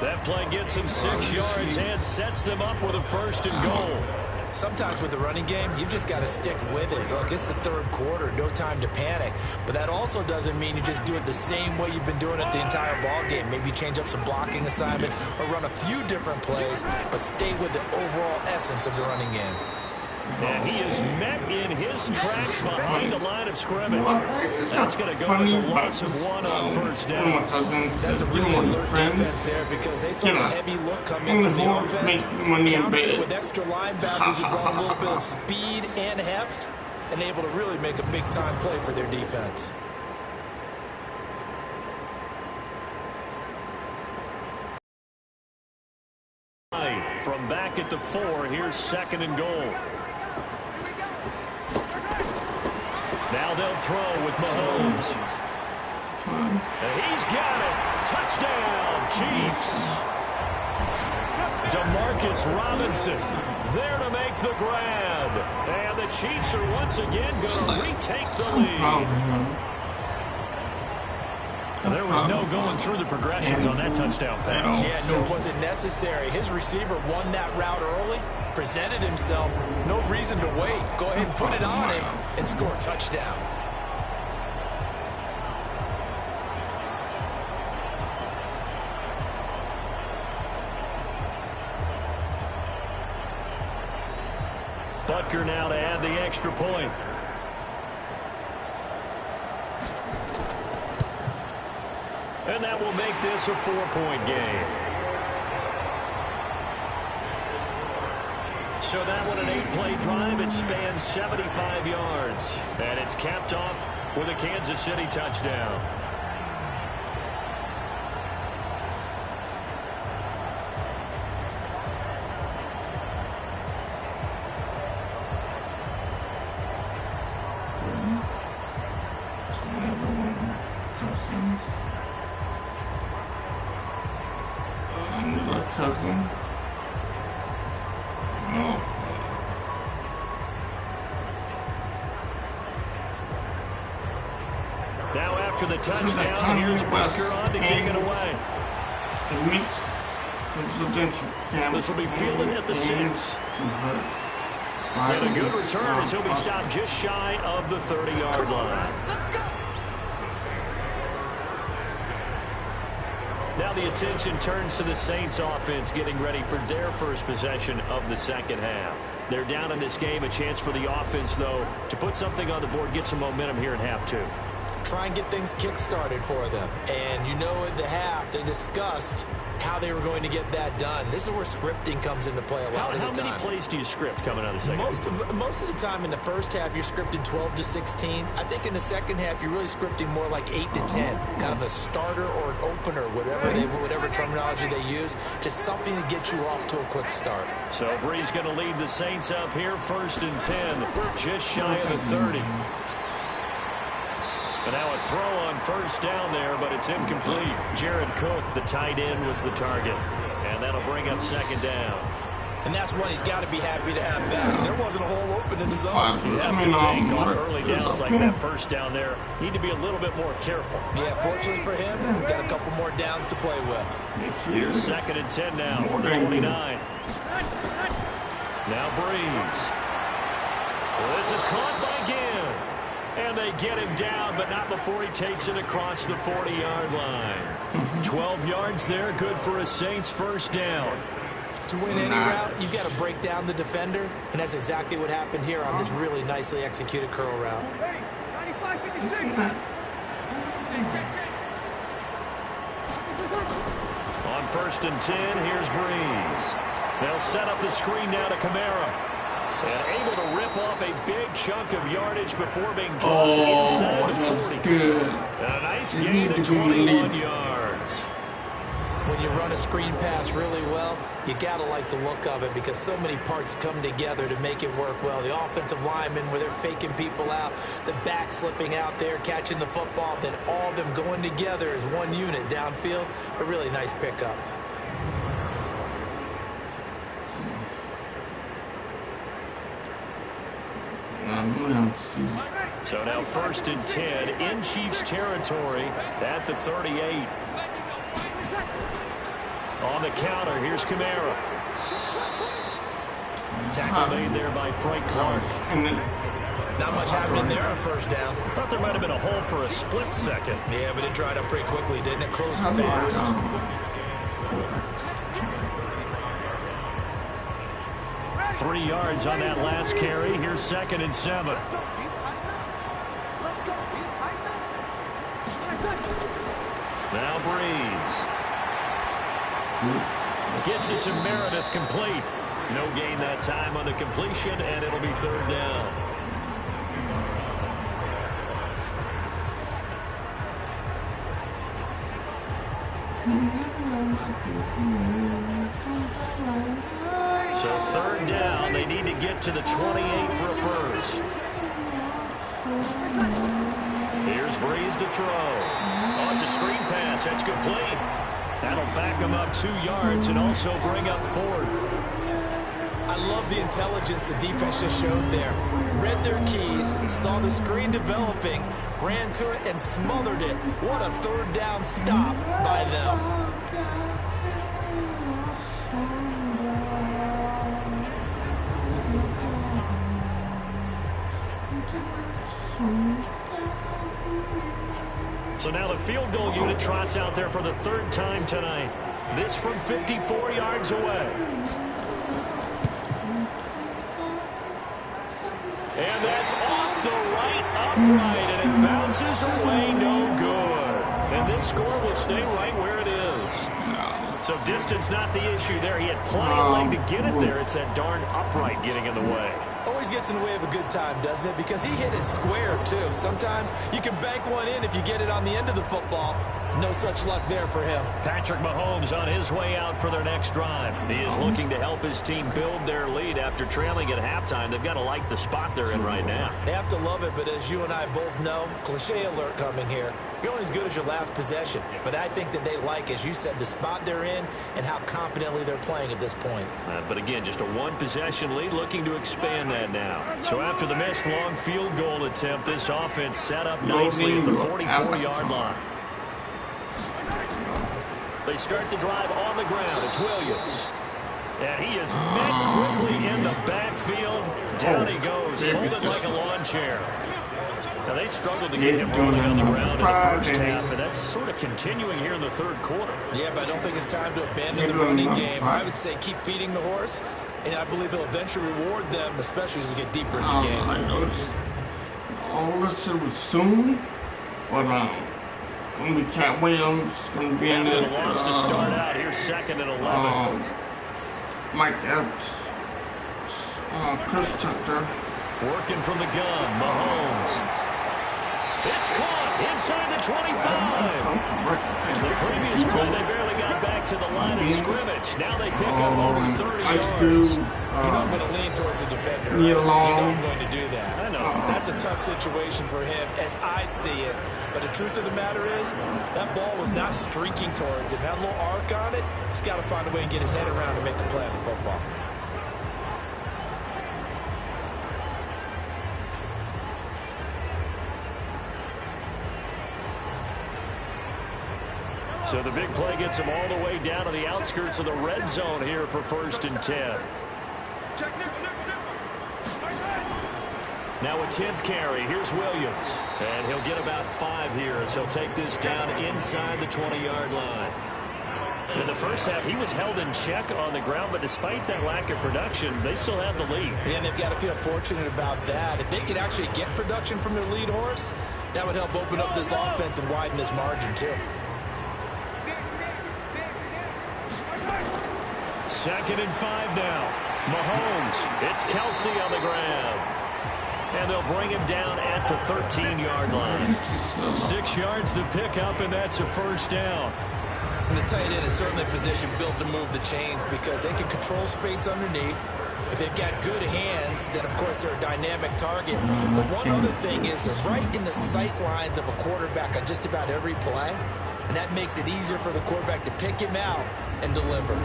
That play gets him 6 yards and sets them up with a 1st and goal. Sometimes with the running game, you've just got to stick with it. Look, it's the 3rd quarter, no time to panic. But that also doesn't mean you just do it the same way you've been doing it the entire ball game. Maybe change up some blocking assignments or run a few different plays, but stay with the overall essence of the running game. And he is met in his tracks behind the line of scrimmage. That's going to go as a loss of 1 on 1st down. That's a really alert defense there because they saw the heavy look come in from the offense. Countered it with extra linebackers who brought a little bit of speed and heft and able to really make a big-time play for their defense. From back at the 4, here's 2nd and goal. Now they'll throw with Mahomes. And he's got it. Touchdown, Chiefs. DeMarcus Robinson there to make the grab. And the Chiefs are once again going to retake the lead. There was no going through the progressions on that touchdown pass. Yeah, nor was it necessary. His receiver won that route early, presented himself, no reason to wait. Go ahead and put it on him and score a touchdown. Butker now to add the extra point. And that will make this a 4-point game. So that one, an 8-play drive. It spans 75 yards. And it's capped off with a Kansas City touchdown. Now after the touchdown, here's Butker on to kick it away. This will be fielded at the 6. And a good return as he'll be stopped just shy of the 30-yard line. Now the attention turns to the Saints offense getting ready for their first possession of the second half. They're down in this game, a chance for the offense, though, to put something on the board, get some momentum here in half 2. Try and get things kick-started for them. And you know at the half, they discussed how they were going to get that done. This is where scripting comes into play a lot of the time. How many plays do you script coming out of the second half? Most of the time in the first half, you're scripting 12 to 16. I think in the second half, you're really scripting more like 8 to 10. Kind of a starter or an opener, whatever terminology they use. Just something to get you off to a quick start. So Bree's going to lead the Saints up here, 1st and 10. Just shy of the 30. And now a throw on 1st down there, but it's incomplete. Jared Cook, the tight end, was the target. And that'll bring up 2nd down. And that's one he's got to be happy to have back. There wasn't a hole open in the zone. You have to think on early downs like that 1st down there, need to be a little bit more careful. Yeah, fortunately for him, we've got a couple more downs to play with. 2nd and 10 now from the 29. Now Breeze. Well, this is caught by Ginn. And they get him down, but not before he takes it across the 40-yard line. 12 yards there, good for a Saints 1st down. To win any route, you've got to break down the defender, and that's exactly what happened here on this really nicely executed curl route. On 1st and 10, here's Breeze. They'll set up the screen now to Kamara. And able to rip off a big chunk of yardage before being dropped inside the 40. Good. And a nice gain of 21 yards. When you run a screen pass really well, you got to like the look of it because so many parts come together to make it work well. The offensive linemen, where they're faking people out, the back slipping out there, catching the football, then all of them going together as one unit downfield. A really nice pickup. So now 1st and 10 in Chiefs territory at the 38. On the counter, here's Kamara. Tackle made there by Frank Clark. Not much happening there on 1st down. Thought there might have been a hole for a split second. Yeah, but it dried up pretty quickly, didn't it? Closed fast. 3 yards on that last carry. Here's 2nd and 7. Now Breeze. Gets it to Meredith, complete. No gain that time on the completion, and it'll be 3rd down. So 3rd down, they need to get to the 28 for a first. Here's Breeze to throw. Oh, it's a screen pass. That's complete. That'll back them up 2 yards and also bring up 4th. I love the intelligence the defense just showed there. Read their keys, saw the screen developing, ran to it, and smothered it. What a 3rd down stop by them. So now the field goal unit trots out there for the 3rd time tonight. This from 54 yards away. And that's off the right upright, and it bounces away no good. And this score will stay right where it is. So distance not the issue there. He had plenty of leg to get it there. It's that darn upright getting in the way. Always gets in the way of a good time, doesn't it? Because he hit it square, too. Sometimes you can bank one in if you get it on the end of the football. No such luck there for him. Patrick Mahomes on his way out for their next drive. He is looking to help his team build their lead after trailing at halftime. They've got to like the spot they're in right now. They have to love it, but as you and I both know, cliche alert coming here. You're only as good as your last possession. But I think that they like, as you said, the spot they're in and how confidently they're playing at this point. But again, just a 1-possession lead, looking to expand that now. So after the missed long field goal attempt, this offense set up nicely at the 44-yard line. They start the drive on the ground. It's Williams. And he is met quickly in the backfield. Down he goes, folded like a lawn chair. Now, they struggled to get him rolling on the ground in the first half, and that's sort of continuing here in the 3rd quarter. Yeah, but I don't think it's time to abandon the running game. I would say keep feeding the horse, and I believe he'll eventually reward them, especially as we get deeper in the game. I noticed all this was soon, but going to be Cat Williams, going to be in After it. the loss to start out, here's 2nd and 11. Mike Epps, Chris Tucker. Working from the gun, Mahomes. It's caught inside the 25. The previous play, they barely got back to the line of scrimmage. Now they pick up over 30 yards. You're not going to lean towards the defender. Neil Long. You're not going to do that. I know. That's a tough situation for him, as I see it. But the truth of the matter is, that ball was not streaking towards him. Had a little arc on it. He's got to find a way to get his head around and make a play on the football. So the big play gets him all the way down to the outskirts of the red zone here for 1st and 10. Now a 10th carry. Here's Williams. And he'll get about 5 here as he'll take this down inside the 20-yard line. In the first half, he was held in check on the ground, but despite that lack of production, they still have the lead. And they've got to feel fortunate about that. If they could actually get production from their lead horse, that would help open up this offense and widen this margin, too. 2nd and 5 now. Mahomes. It's Kelsey on the ground. And they'll bring him down at the 13-yard line. 6 yards to pick up, and that's a 1st down. And the tight end is certainly a position built to move the chains because they can control space underneath. If they've got good hands, then, of course, they're a dynamic target. But one other thing is they're right in the sight lines of a quarterback on just about every play. And that makes it easier for the quarterback to pick him out and deliver.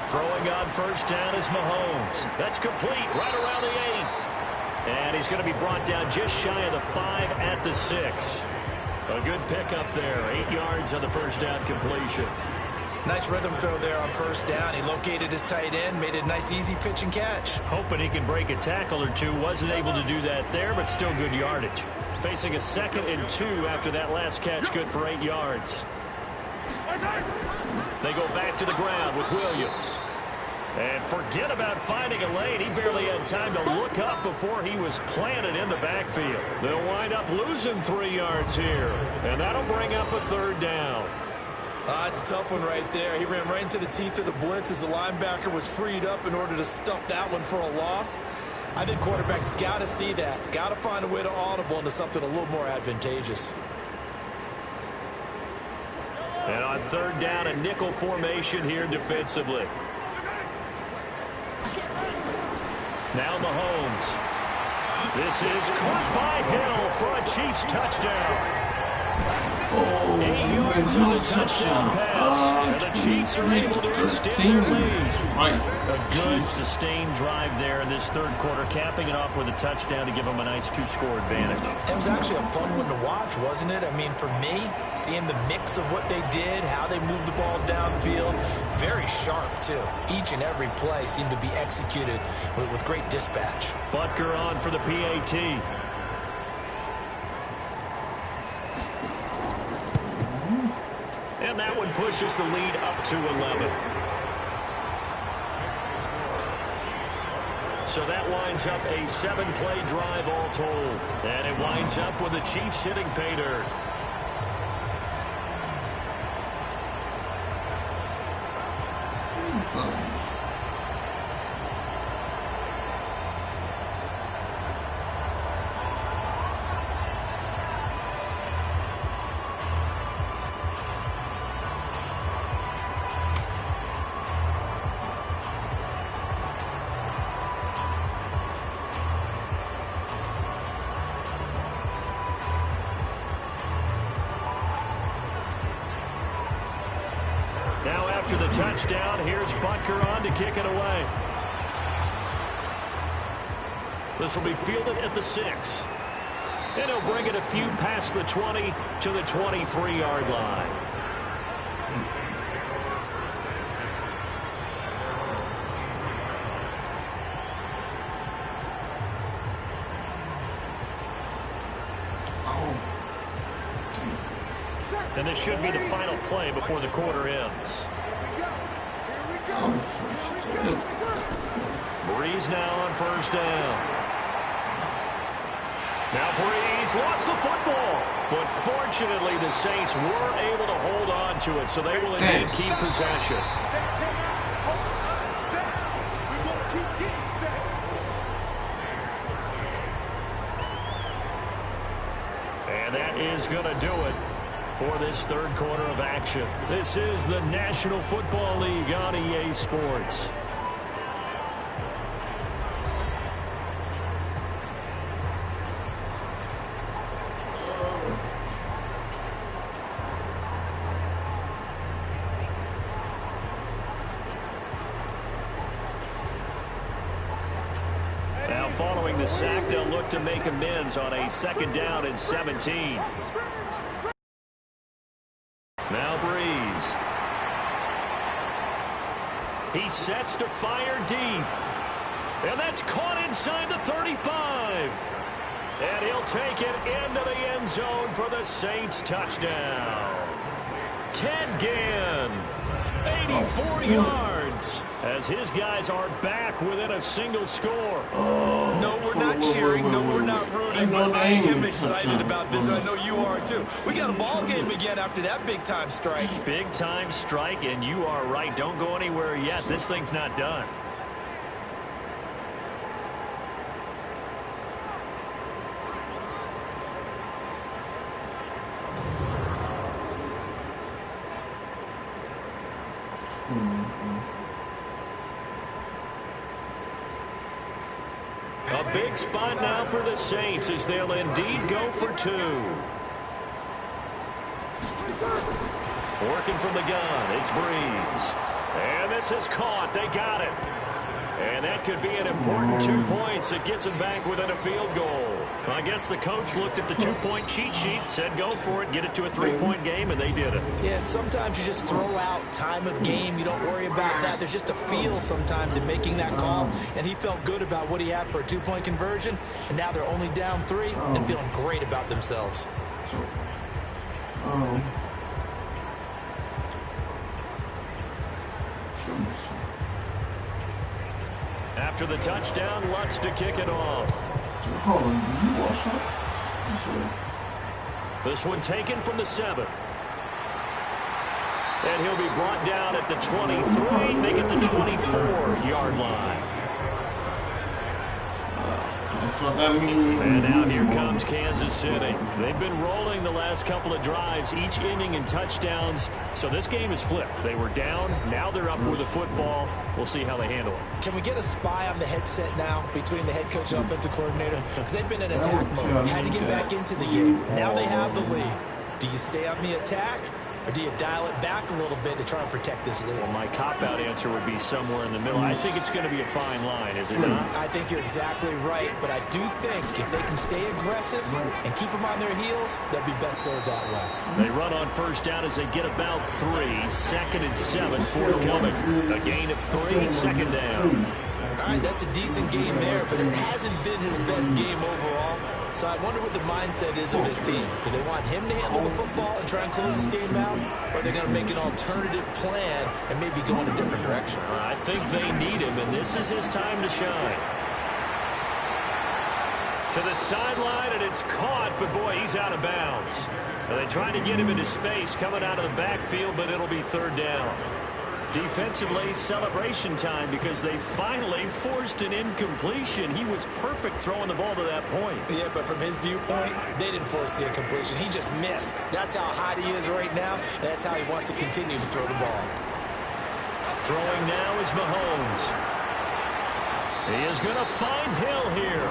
Throwing on first down is Mahomes. That's complete right around the 8. And he's going to be brought down just shy of the 5 at the 6. A good pickup there. 8 yards on the first down completion. Nice rhythm throw there on first down. He located his tight end, made it a nice easy pitch and catch. Hoping he could break a tackle or two. Wasn't able to do that there, but still good yardage. Facing a 2nd and 2 after that last catch, good for 8 yards. They go back to the ground with Williams. And forget about finding a lane. He barely had time to look up before he was planted in the backfield. They'll wind up losing 3 yards here. And that'll bring up a 3rd down. It's a tough one right there. He ran right into the teeth of the blitz as the linebacker was freed up in order to stuff that one for a loss. I think quarterbacks got to see that. Got to find a way to audible into something a little more advantageous. And on 3rd down, a nickel formation here defensively. Now Mahomes. This is caught by Hill for a Chiefs touchdown. 8 yards on the touchdown pass. And the Chiefs are able to extend their lead. A good sustained drive there in this 3rd quarter, capping it off with a touchdown to give them a nice 2-score advantage. It was actually a fun one to watch, wasn't it? I mean, for me, seeing the mix of what they did, how they moved the ball downfield, very sharp, too. Each and every play seemed to be executed with great dispatch. Butker on for the PAT. And that one pushes the lead up to 11. So that winds up a 7-play drive all told. And it winds up with the Chiefs hitting pay dirt. Now after the touchdown, here's Butker on to kick it away. This will be fielded at the 6. And he'll bring it a few past the 20 to the 23-yard line. And this should be the final play before the quarter ends. Breeze now on first down. Now Breeze lost the football. But fortunately, the Saints were able to hold on to it, so they will indeed keep possession. And that is going to do it for this 3rd quarter of action. This is the National Football League on EA Sports. Now following the sack, they'll look to make amends on a 2nd down and 17. Now Breeze. He sets to fire deep. And that's caught inside the 35. And he'll take it into the end zone for the Saints touchdown. Ted Ginn, 84 yards. As his guys are back within a single score. No, we're not cheering. No, we're not rooting. But I am excited about this, and I know you are too. We got a ball game again after that big-time strike. Big-time strike, and you are right. Don't go anywhere yet. This thing's not done. A big spot now for the Saints as they'll indeed go for 2. Working from the gun, it's Breeze. And This is caught. They got it. And that could be an important 2 points that gets them back within a field goal. I guess the coach looked at the 2-point cheat sheet, said go for it, get it to a 3-point game, and they did it. Yeah, and sometimes you just throw out time of game. You don't worry about that. There's just a feel sometimes in making that call, and he felt good about what he had for a 2-point conversion, and now they're only down 3 and feeling great about themselves. After the touchdown, Lutz to kick it off. This one taken from the 7. And he'll be brought down at the 23, make it the 24-yard line. And now here comes Kansas City. They've been rolling the last couple of drives, each inning in touchdowns. So this game is flipped. They were down. Now they're up with the football. We'll see how they handle it. Can we get a spy on the headset now between the head coach and offensive coordinator? Because they've been in attack mode. Had to get back into the game. Now they have the lead. Do you stay on the attack? Or do you dial it back a little bit to try and protect this lead? Well, my cop-out answer would be somewhere in the middle. I think it's going to be a fine line, is it not? I think you're exactly right, but I do think if they can stay aggressive and keep them on their heels, they'll be best served that way. They run on first down as they get about 3. 2nd and 7, forthcoming. A gain of 3, second down. All right, that's a decent game there, but it hasn't been his best game overall. So I wonder what the mindset is of his team. Do they want him to handle the football and try and close this game out? Or are they going to make an alternative plan and maybe go in a different direction? I think they need him, and this is his time to shine. To the sideline, and it's caught, but boy, he's out of bounds. Now, they tried to get him into space coming out of the backfield, but it'll be 3rd down. Defensively, celebration time because they finally forced an incompletion. He was perfect throwing the ball to that point. Yeah, but from his viewpoint, they didn't force the incompletion. He just missed. That's how hot he is right now, and that's how he wants to continue to throw the ball. Throwing now is Mahomes. He is going to find Hill here.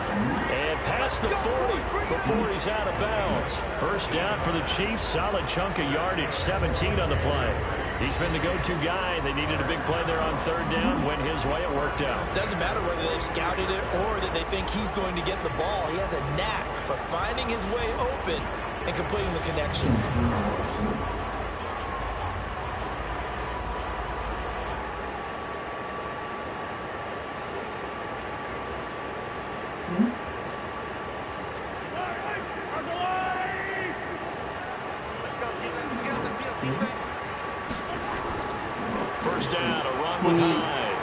And past the 40 before he's out of bounds. First down for the Chiefs. Solid chunk of yardage, 17 on the play. He's been the go-to guy. They needed a big play there on 3rd down. Went his way. It worked out. Doesn't matter whether they've scouted it or that they think he's going to get the ball. He has a knack for finding his way open and completing the connection. First down, a run with Hyde.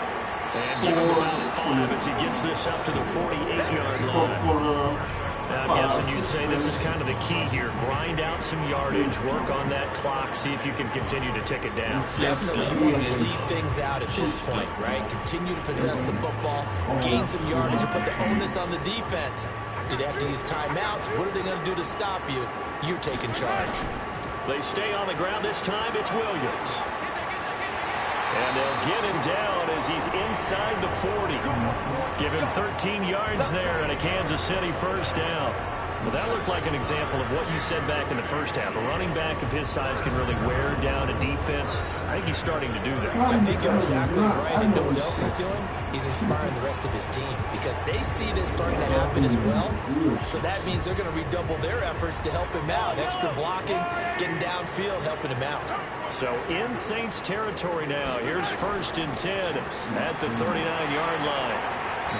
And give him about 5 as he gets this up to the 48-yard line. Now, I'm guessing you'd say this is kind of the key here. Grind out some yardage, work on that clock, see if you can continue to tick it down. Definitely you want to lead things out at this point, right? Continue to possess the football, gain some yardage, and put the onus on the defense. Do they have to use timeouts? What are they going to do to stop you? You're taking charge. They stay on the ground this time. It's Williams. And they'll get him down as he's inside the 40. Give him 13 yards there and a Kansas City first down. Well, that looked like an example of what you said back in the first half. A running back of his size can really wear down a defense. I think he's starting to do that. I think you're exactly right. And know what else he's doing? He's inspiring the rest of his team because they see this starting to happen as well. So that means they're going to redouble their efforts to help him out. Extra blocking, getting downfield, helping him out. So in Saints territory now. Here's 1st and 10 at the 39-yard line.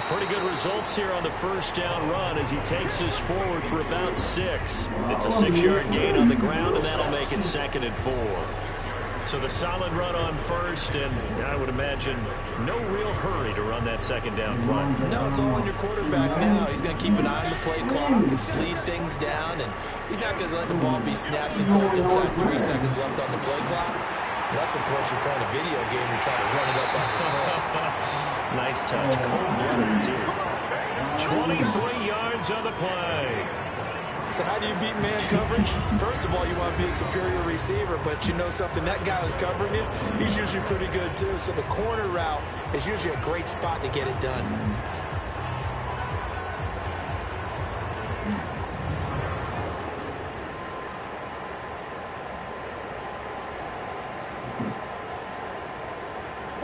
Pretty good results here on the first down run as he takes us forward for about 6. It's a 6-yard gain on the ground, and that'll make it 2nd and 4. So the solid run on first, and I would imagine no real hurry to run that 2nd down play. No, it's all on your quarterback now. He's going to keep an eye on the play clock and bleed things down, and he's not going to let the ball be snapped until it's inside 3 seconds left on the play clock. Unless, of course, you're playing a video game and trying to run it up on the floor. Nice touch. Cold-blooded, too. 23 yards on the play. So how do you beat man coverage? First of all, you want to be a superior receiver, but you know something, that guy who's covering you, he's usually pretty good too. So the corner route is usually a great spot to get it done.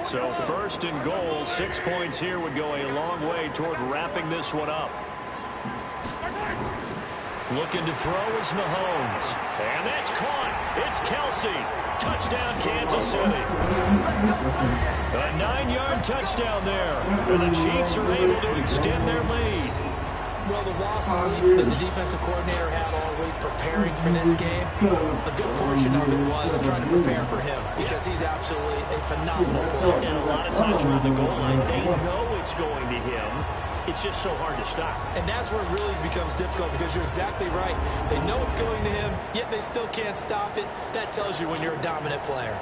So first and goal, 6 points here would go a long way toward wrapping this one up. Looking to throw is Mahomes. And that's caught. It's Kelsey. Touchdown, Kansas City. A 9-yard touchdown there. And the Chiefs are able to extend their lead. Well, the lost sleep that the defensive coordinator had all week preparing for this game, a good portion of it was trying to prepare for him because he's absolutely a phenomenal player. And a lot of times around the goal line, they know it's going to him. It's just so hard to stop. And that's where it really becomes difficult because you're exactly right. They know it's going to him, yet they still can't stop it. That tells you when you're a dominant player.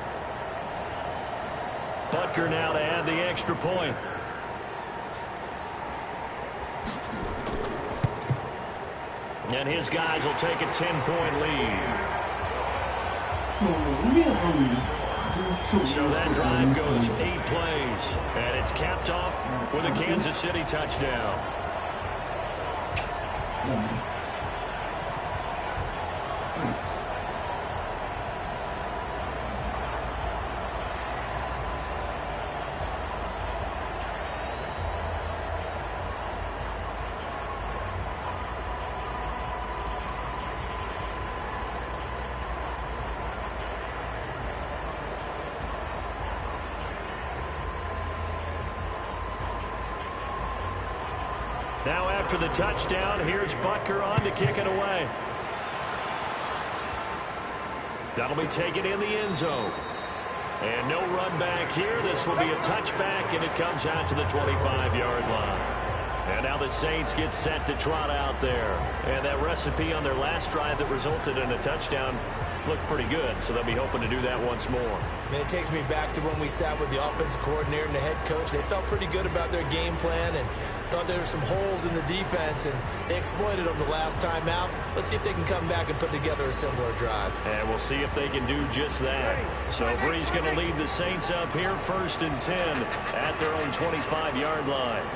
Butker now to add the extra point. And his guys will take a 10-point lead. So that drive goes 8 plays. And it's capped off with a Kansas City touchdown. Now after the touchdown, here's Butker on to kick it away. That'll be taken in the end zone. And no run back here. This will be a touchback, and it comes out to the 25-yard line. And now the Saints get set to trot out there. And that recipe on their last drive that resulted in a touchdown looked pretty good, so they'll be hoping to do that once more. Man, it takes me back to when we sat with the offensive coordinator and the head coach. They felt pretty good about their game plan and thought there were some holes in the defense, and they exploited them the last time out. Let's see if they can come back and put together a similar drive. And we'll see if they can do just that. So Brees going to lead the Saints up here, 1st and 10 at their own 25-yard line.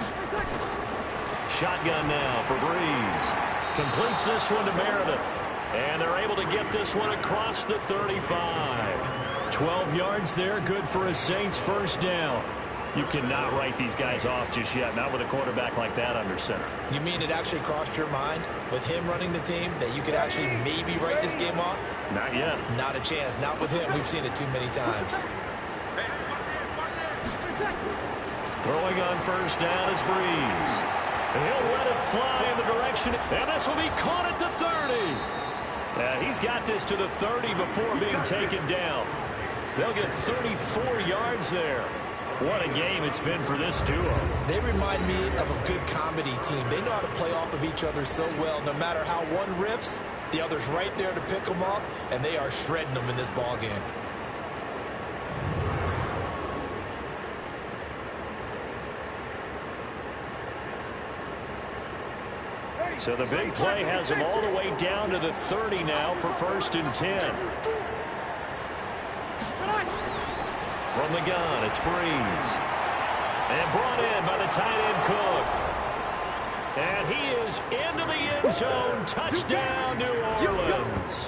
Shotgun now for Brees. Completes this one to Meredith. And they're able to get this one across the 35. 12 yards there, good for a Saints first down. You cannot write these guys off just yet, not with a quarterback like that under center. You mean it actually crossed your mind with him running the team that you could actually maybe write this game off? Not yet. Not a chance. Not with him. We've seen it too many times. Throwing on first down is Brees. And he'll let it fly in the direction. And this will be caught at the 30. He's got this to the 30 before being taken down. They'll get 34 yards there. What a game it's been for this duo. They remind me of a good comedy team. They know how to play off of each other so well. No matter how one riffs, the other's right there to pick them up, and they are shredding them in this ball game. So the big play has him all the way down to the 30 now for 1st and 10. From the gun, it's Brees. And brought in by the tight end Cook. And he is into the end zone. Touchdown, New Orleans.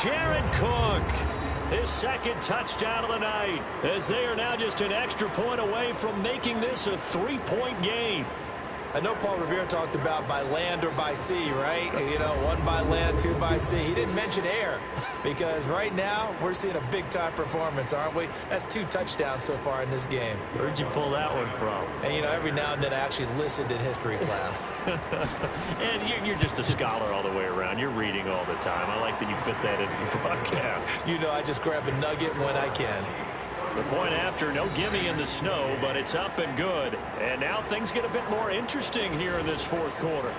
Jared Cook, his second touchdown of the night, as they are now just an extra point away from making this a 3-point game. I know Paul Revere talked about by land or by sea, right? You know, 1 by land, 2 by sea. He didn't mention air because right now we're seeing a big-time performance, aren't we? That's 2 touchdowns so far in this game. Where'd you pull that one from? And, you know, every now and then I actually listened in history class. And you're just a scholar all the way around. You're reading all the time. I like that you fit that into the broadcast. You know, I just grab a nugget when I can. The point after, no gimme in the snow, but it's up and good. And now things get a bit more interesting here in this 4th quarter.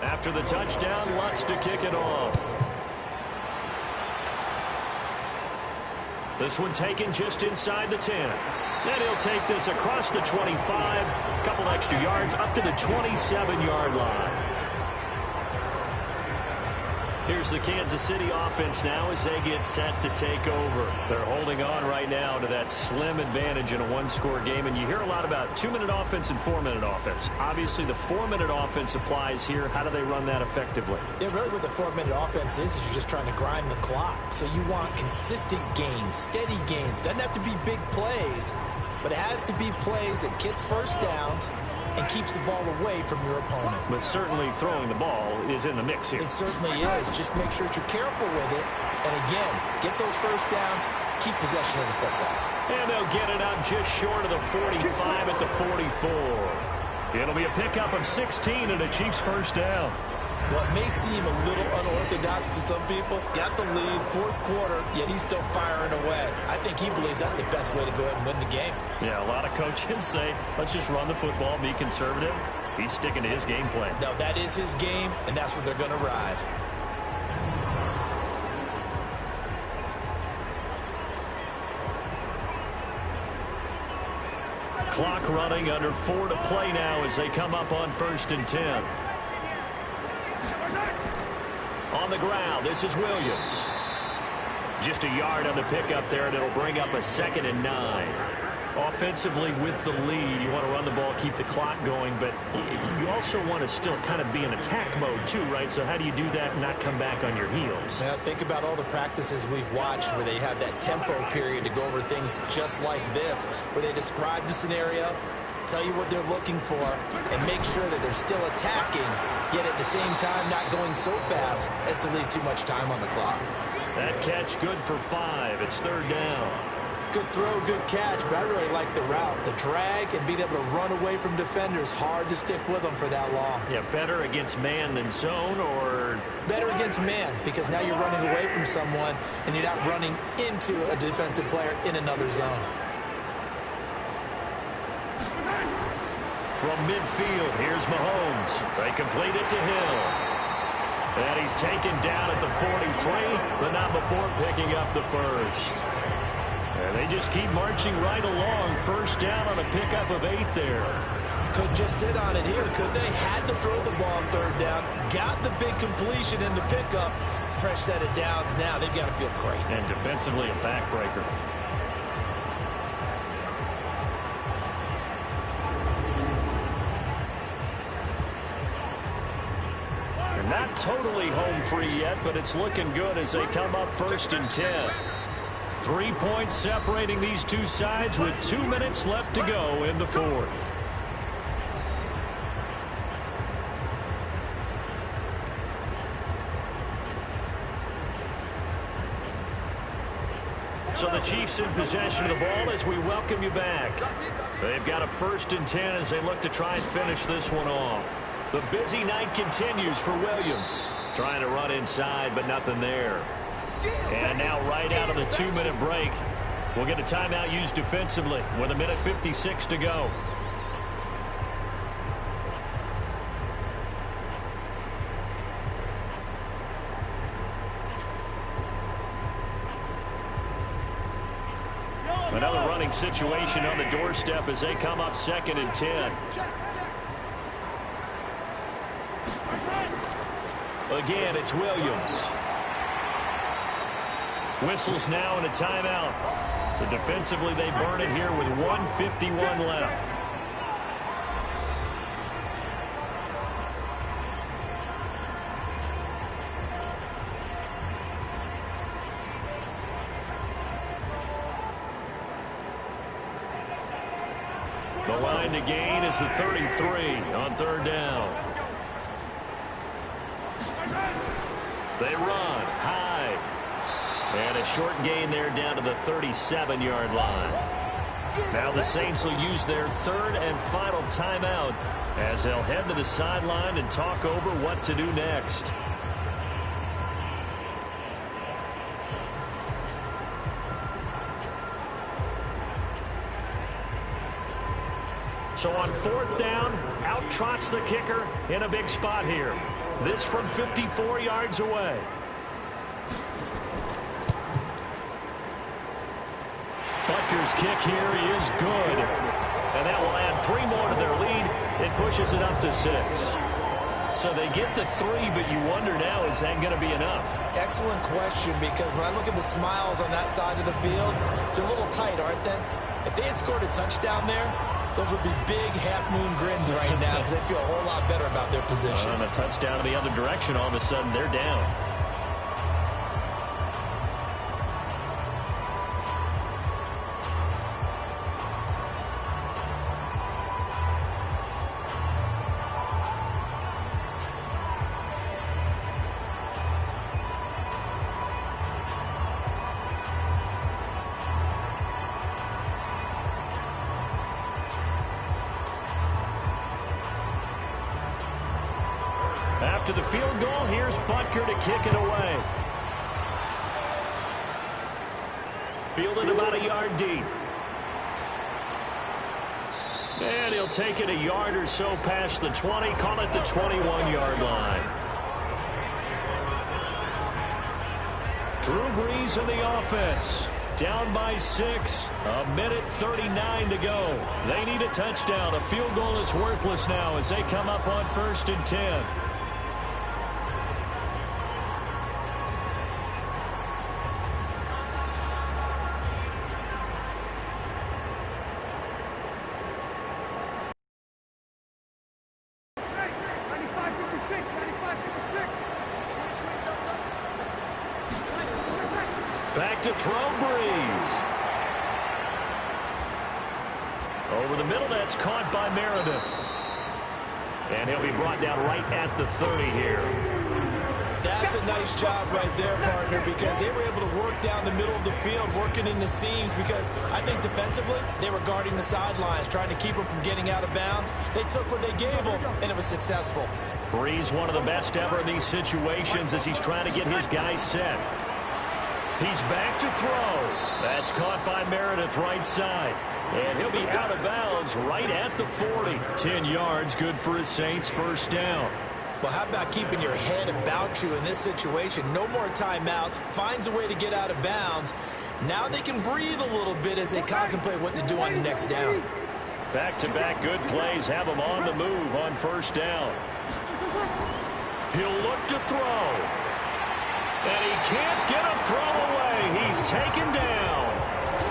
After the touchdown, Lutz to kick it off. This one taken just inside the 10. And he'll take this across the 25. A couple extra yards up to the 27-yard line. Here's the Kansas City offense now as they get set to take over. They're holding on right now to that slim advantage in a one-score game. And you hear a lot about 2-minute offense and 4-minute offense. Obviously, the 4-minute offense applies here. How do they run that effectively? Yeah, really what the 4-minute offense is you're just trying to grind the clock. So you want consistent gains, steady gains. Doesn't have to be big plays, but it has to be plays that gets first downs and keeps the ball away from your opponent. But certainly throwing the ball is in the mix here. It certainly is. Just make sure that you're careful with it. And again, get those first downs, keep possession of the football. And they'll get it up just short of the 45 at the 44. It'll be a pickup of 16 and a Chiefs first down. Well, it may seem a little unorthodox to some people. Got the lead, fourth quarter, yet he's still firing away. I think he believes that's the best way to go ahead and win the game. Yeah, a lot of coaches say, let's just run the football, be conservative. He's sticking to his game plan. No, that is his game, and that's what they're going to ride. Clock running, under 4 to play now as they come up on 1st and 10. On the ground, this is Williams. Just a yard on the pickup there, and it'll bring up a 2nd and 9. Offensively with the lead, you want to run the ball, keep the clock going, but you also want to still kind of be in attack mode too, right? So how do you do that and not come back on your heels? Now, think about all the practices we've watched where they have that tempo period to go over things just like this, where they describe the scenario, tell you what they're looking for, and make sure that they're still attacking, yet at the same time not going so fast as to leave too much time on the clock. That catch good for 5. It's 3rd down. Good throw, good catch, but I really like the route. The drag and being able to run away from defenders, hard to stick with them for that long. Yeah, better against man than zone, or? Better against man, because now you're running away from someone and you're not running into a defensive player in another zone. From midfield, here's Mahomes. They complete it to Hill. And he's taken down at the 43, but not before picking up the first. And they just keep marching right along. First down on a pickup of 8 there. Could just sit on it here, could they? Had to throw the ball on 3rd down. Got the big completion in the pickup. Fresh set of downs now. They've got to feel great. And defensively a backbreaker. They're not totally home free yet, but it's looking good as they come up 1st and 10. 3 points separating these two sides with 2 minutes left to go in the 4th. So the Chiefs in possession of the ball as we welcome you back. They've got a 1st and 10 as they look to try and finish this one off. The busy night continues for Williams. Trying to run inside, but nothing there. And now right out of the 2-minute break, we'll get a timeout used defensively with 1:56 to go. Another running situation on the doorstep as they come up 2nd and 10. Again, it's Williams. Whistles now in a timeout. So defensively, they burn it here with 1:51 left. The line to gain is the 33 on 3rd down. They run high. And a short gain there down to the 37-yard line. Now the Saints will use their 3rd and final timeout as they'll head to the sideline and talk over what to do next. So on 4th down, out trots the kicker in a big spot here. This from 54 yards away. Sounders' kick here is good. And that will add 3 more to their lead. It pushes it up to 6. So they get the 3, but you wonder now, is that going to be enough? Excellent question, because when I look at the smiles on that side of the field, they're a little tight, aren't they? If they had scored a touchdown there, those would be big half-moon grins right now because they feel a whole lot better about their position. And a touchdown in the other direction, all of a sudden they're down. After the field goal, here's Butker to kick it away. Fielded about a yard deep. And he'll take it a yard or so past the 20, call it the 21-yard line. Drew Brees in the offense. Down by 6, a minute 39 to go. They need a touchdown. A field goal is worthless now as they come up on 1st and 10. Back to throw, Brees. Over the middle, that's caught by Meredith. And he'll be brought down right at the 30 here. That's a nice job right there, partner, because they were able to work down the middle of the field, working in the seams, because I think defensively, they were guarding the sidelines, trying to keep them from getting out of bounds. They took what they gave them, and it was successful. Brees, one of the best ever in these situations as he's trying to get his guys set. He's back to throw. That's caught by Meredith right side. And he'll be out of bounds right at the 40. 10 yards, good for his Saints, first down. Well, how about keeping your head about you in this situation? No more timeouts. Finds a way to get out of bounds. Now they can breathe a little bit as they contemplate what to do on the next down. Back-to-back good plays have him on the move on first down. He'll look to throw. And he can't get a throw away. He's taken down.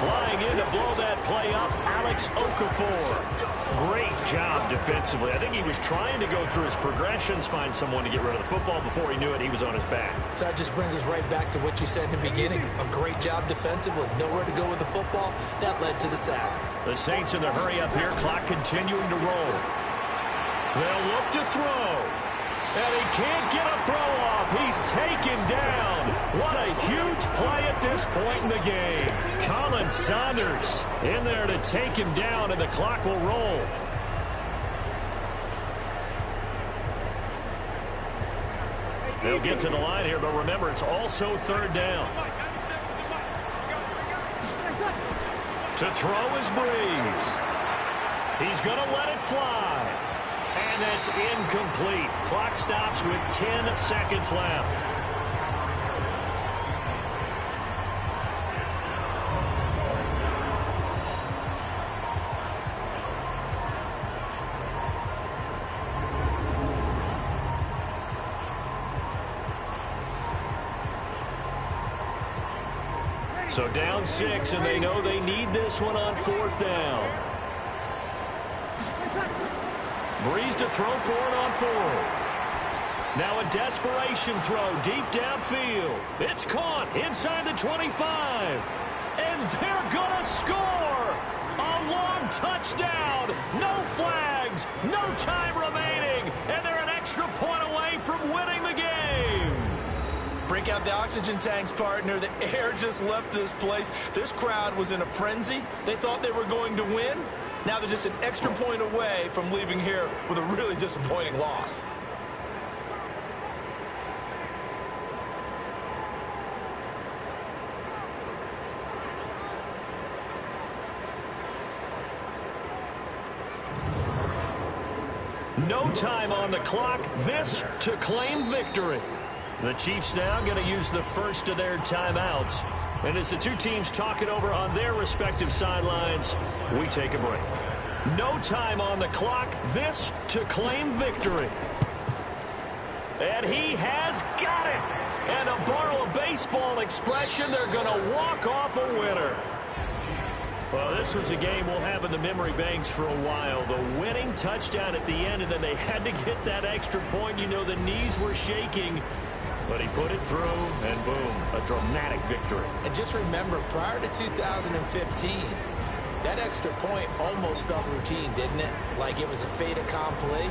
Flying in to blow that play up, Alex Okafor. Great job defensively. I think he was trying to go through his progressions, find someone to get rid of the football. Before he knew it, he was on his back. So that just brings us right back to what you said in the beginning. A great job defensively. Nowhere to go with the football. That led to the sack. The Saints in the hurry up here. Clock continuing to roll. They'll look to throw. And he can't get a throw off. He's taken down. What a huge play at this point in the game. Colin Saunders in there to take him down, and the clock will roll. They'll get to the line here, but remember, it's also third down. To throw is Brees. He's going to let it fly. And that's incomplete. Clock stops with 10 seconds left. So down 6, and they know they need this one on 4th down. Brees to throw for it on 4th. Now a desperation throw deep downfield. It's caught inside the 25. And they're going to score. A long touchdown. No flags. No time remaining. And they're an extra point away from winning the game. Break out the oxygen tanks, partner. The air just left this place. This crowd was in a frenzy. They thought they were going to win. Now they're just an extra point away from leaving here with a really disappointing loss. No time on the clock. This to claim victory. The Chiefs now going to use the first of their timeouts. And as the two teams talk it over on their respective sidelines, we take a break. No time on the clock. This to claim victory. And he has got it. And to borrow a baseball expression, they're going to walk off a winner. Well, this was a game we'll have in the memory banks for a while. The winning touchdown at the end, and then they had to get that extra point. You know, the knees were shaking. But he put it through, and boom, a dramatic victory. And just remember, prior to 2015, that extra point almost felt routine, didn't it? Like it was a fait accompli.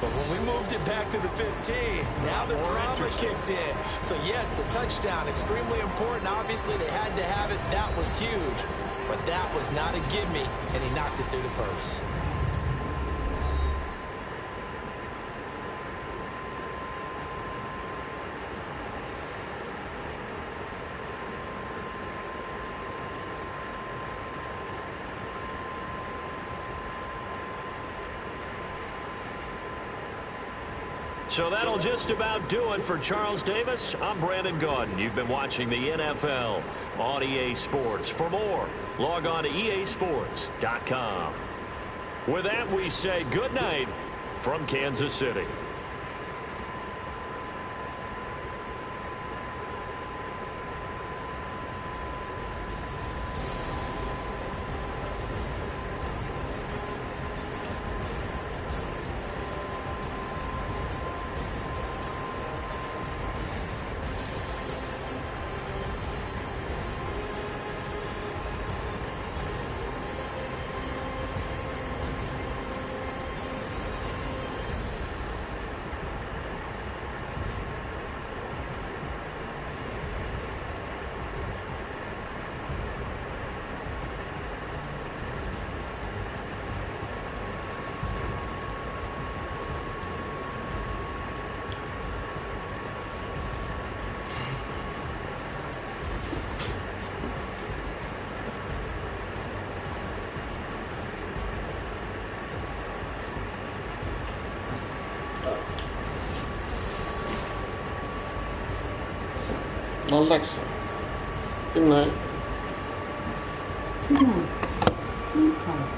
But when we moved it back to the 15, now the drama kicked in. So, yes, a touchdown, extremely important. Obviously, they had to have it. That was huge. But that was not a gimme, and he knocked it through the post. So that'll just about do it for Charles Davis. I'm Brandon Gaudin. You've been watching the NFL on EA Sports. For more, log on to easports.com. With that, we say good night from Kansas City. Alexa, good night. Good night. Sleep tight.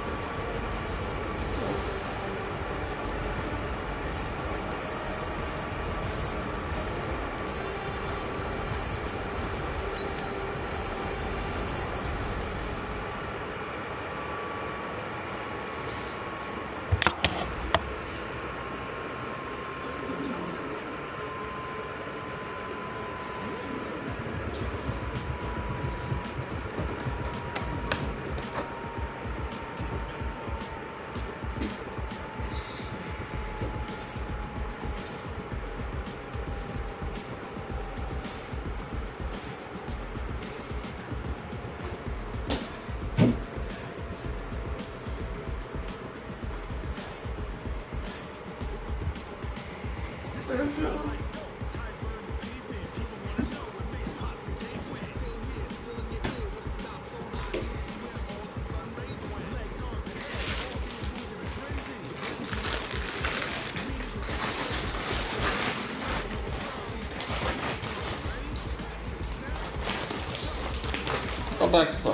Alexa,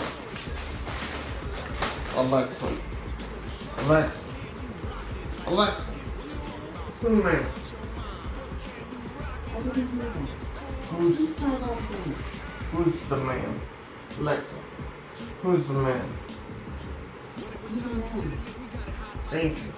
Alexa, Alexa, Alexa, who's the man? Who's the man? Alexa, who's the man? Thank you.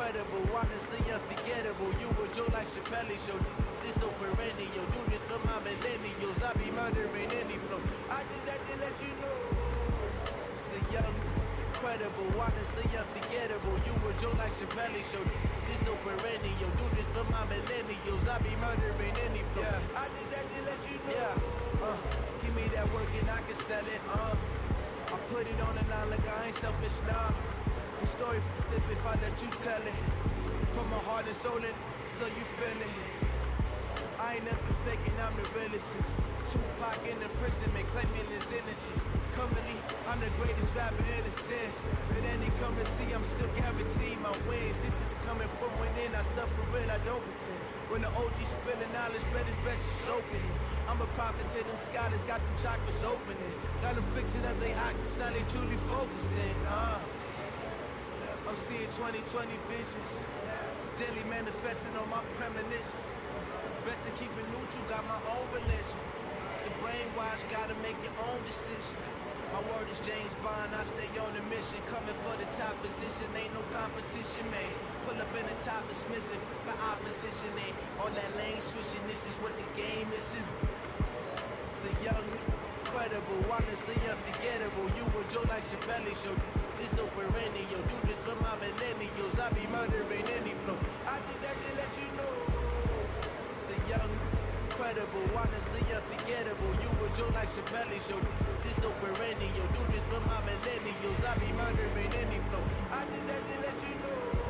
incredible, honestly unforgettable. You were Joe like Chappelle show. This so perennial, do this for my millennials. I be murdering any flow. I just had to let you know. It's the young, incredible, honestly unforgettable. You were Joe like Chappelle show. This so perennial, do this for my millennials. I be murdering any flow. Yeah. I just had to let you know. Yeah. Give me that work and I can sell it. I put it on the line like I ain't selfish, nah. The story flip if I let you tell it. Put my heart and soul in so you feel it. I ain't never faking, I'm the realest since Tupac in the prison, man, claiming his innocence. Currently, I'm the greatest rapper in a sense. But any currency, I'm still guaranteeing my wins. This is coming from within, I stuff for real, I don't pretend. When the OG spilling knowledge, bet it's best to soak in it. I'm a prophet to them scholars, got them chakras opening. Got them fixing up they octaves, now they truly focused in. I'm seeing 2020 visions, daily manifesting on my premonitions. Best to keep it neutral, got my own religion. The brainwash, gotta make your own decision. My word is James Bond, I stay on a mission. Coming for the top position, ain't no competition, man. Pull up in the top, dismissing the opposition, ain't all that lane switching. This is what the game is. It's the young, incredible, honestly unforgettable. You were Joe like Chappelle show. This so perennial, do this for my millennials. I be murdering any flow. I just had to let you know. Young, incredible, honestly unforgettable. You were Joe like Chappelle show. This so perennial, do this for my millennials. I be murdering any flow. I just had to let you know.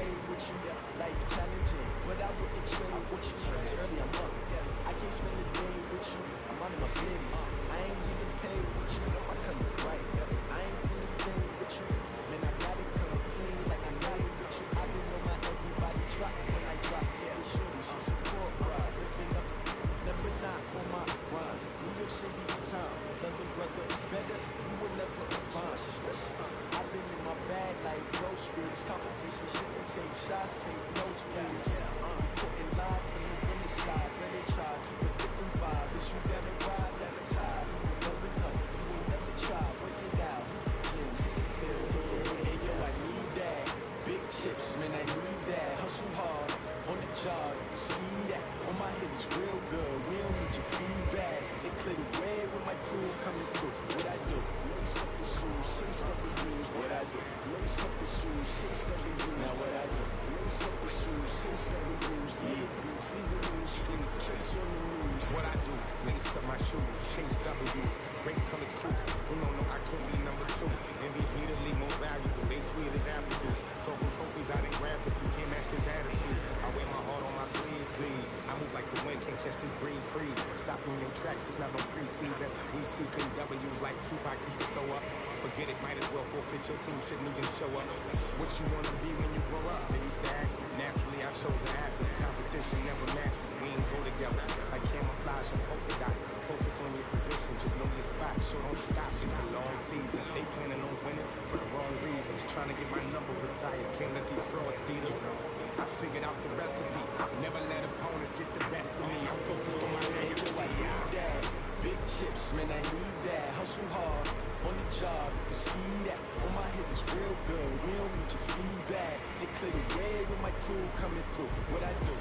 trade with you. Life challenging, but I wouldn't trade with you. It's early, I'm up. I can't spend a day with you. I'm out of my business. I ain't getting paid with you. I come right. I ain't feeling paid with you. Man, I gotta come clean like I got it with you. I been on my everybody drop when I drop. The shorty, she support ride. Ripping up, never not on my grind. New York City town, another brother better. You will never find. I've been in my bag like groceries. Competition, shit can take shots, take notes, please. Putting live from the winning side. When they try, keep a different vibe. Is you gotta ride, never tired. You never know, you ain't never tried. When they out, hit the gym, hit the field. Hey yo, I need that. Big chips, man, I need that. Hustle hard, on the job, see that. On my hit is real good, we don't need your feedback. They clear the way with my crew coming through. What I do? Lace up the shoes, 6 double U's. What I do? Lace up the shoes, 6 double U's. Now what I do? Lace up the shoes, 6 double U's. Yeah, beats, leave it in the street, case on the news. What I do? Lace up my shoes, chase W's, great colored coops. Oh no, I can't be number 2. MVP to leave more valuable, they sweet as apple juice. Talking trophies I didn't grab if you can't match this attitude. I wear my heart on my sleeve, please. I move like the wind, can't catch this breeze, freeze. Stop in your tracks, it's not no preseason. We seeking W's like Tupac used to throw up. Forget it, might as well forfeit your team, shouldn't even show up. What you wanna be when you grow up? They used to ask me. Naturally, I chose an athlete. Competition never matched me. We ain't go together like camouflage and polka dots. Focus on your position, just know your spot. Show don't stop, it's a long season. They planning on winning for the wrong reasons. Trying to get my number retired, can't let these frauds beat us. I figured out the recipe. Never let opponents get the best of me. I'm focused on my legacy. I need that. Big chips, man, I need that. Hustle hard, on the job, you can see that. On my hit is real good, we don't need your feedback. They clear the way with my crew coming through. What I do?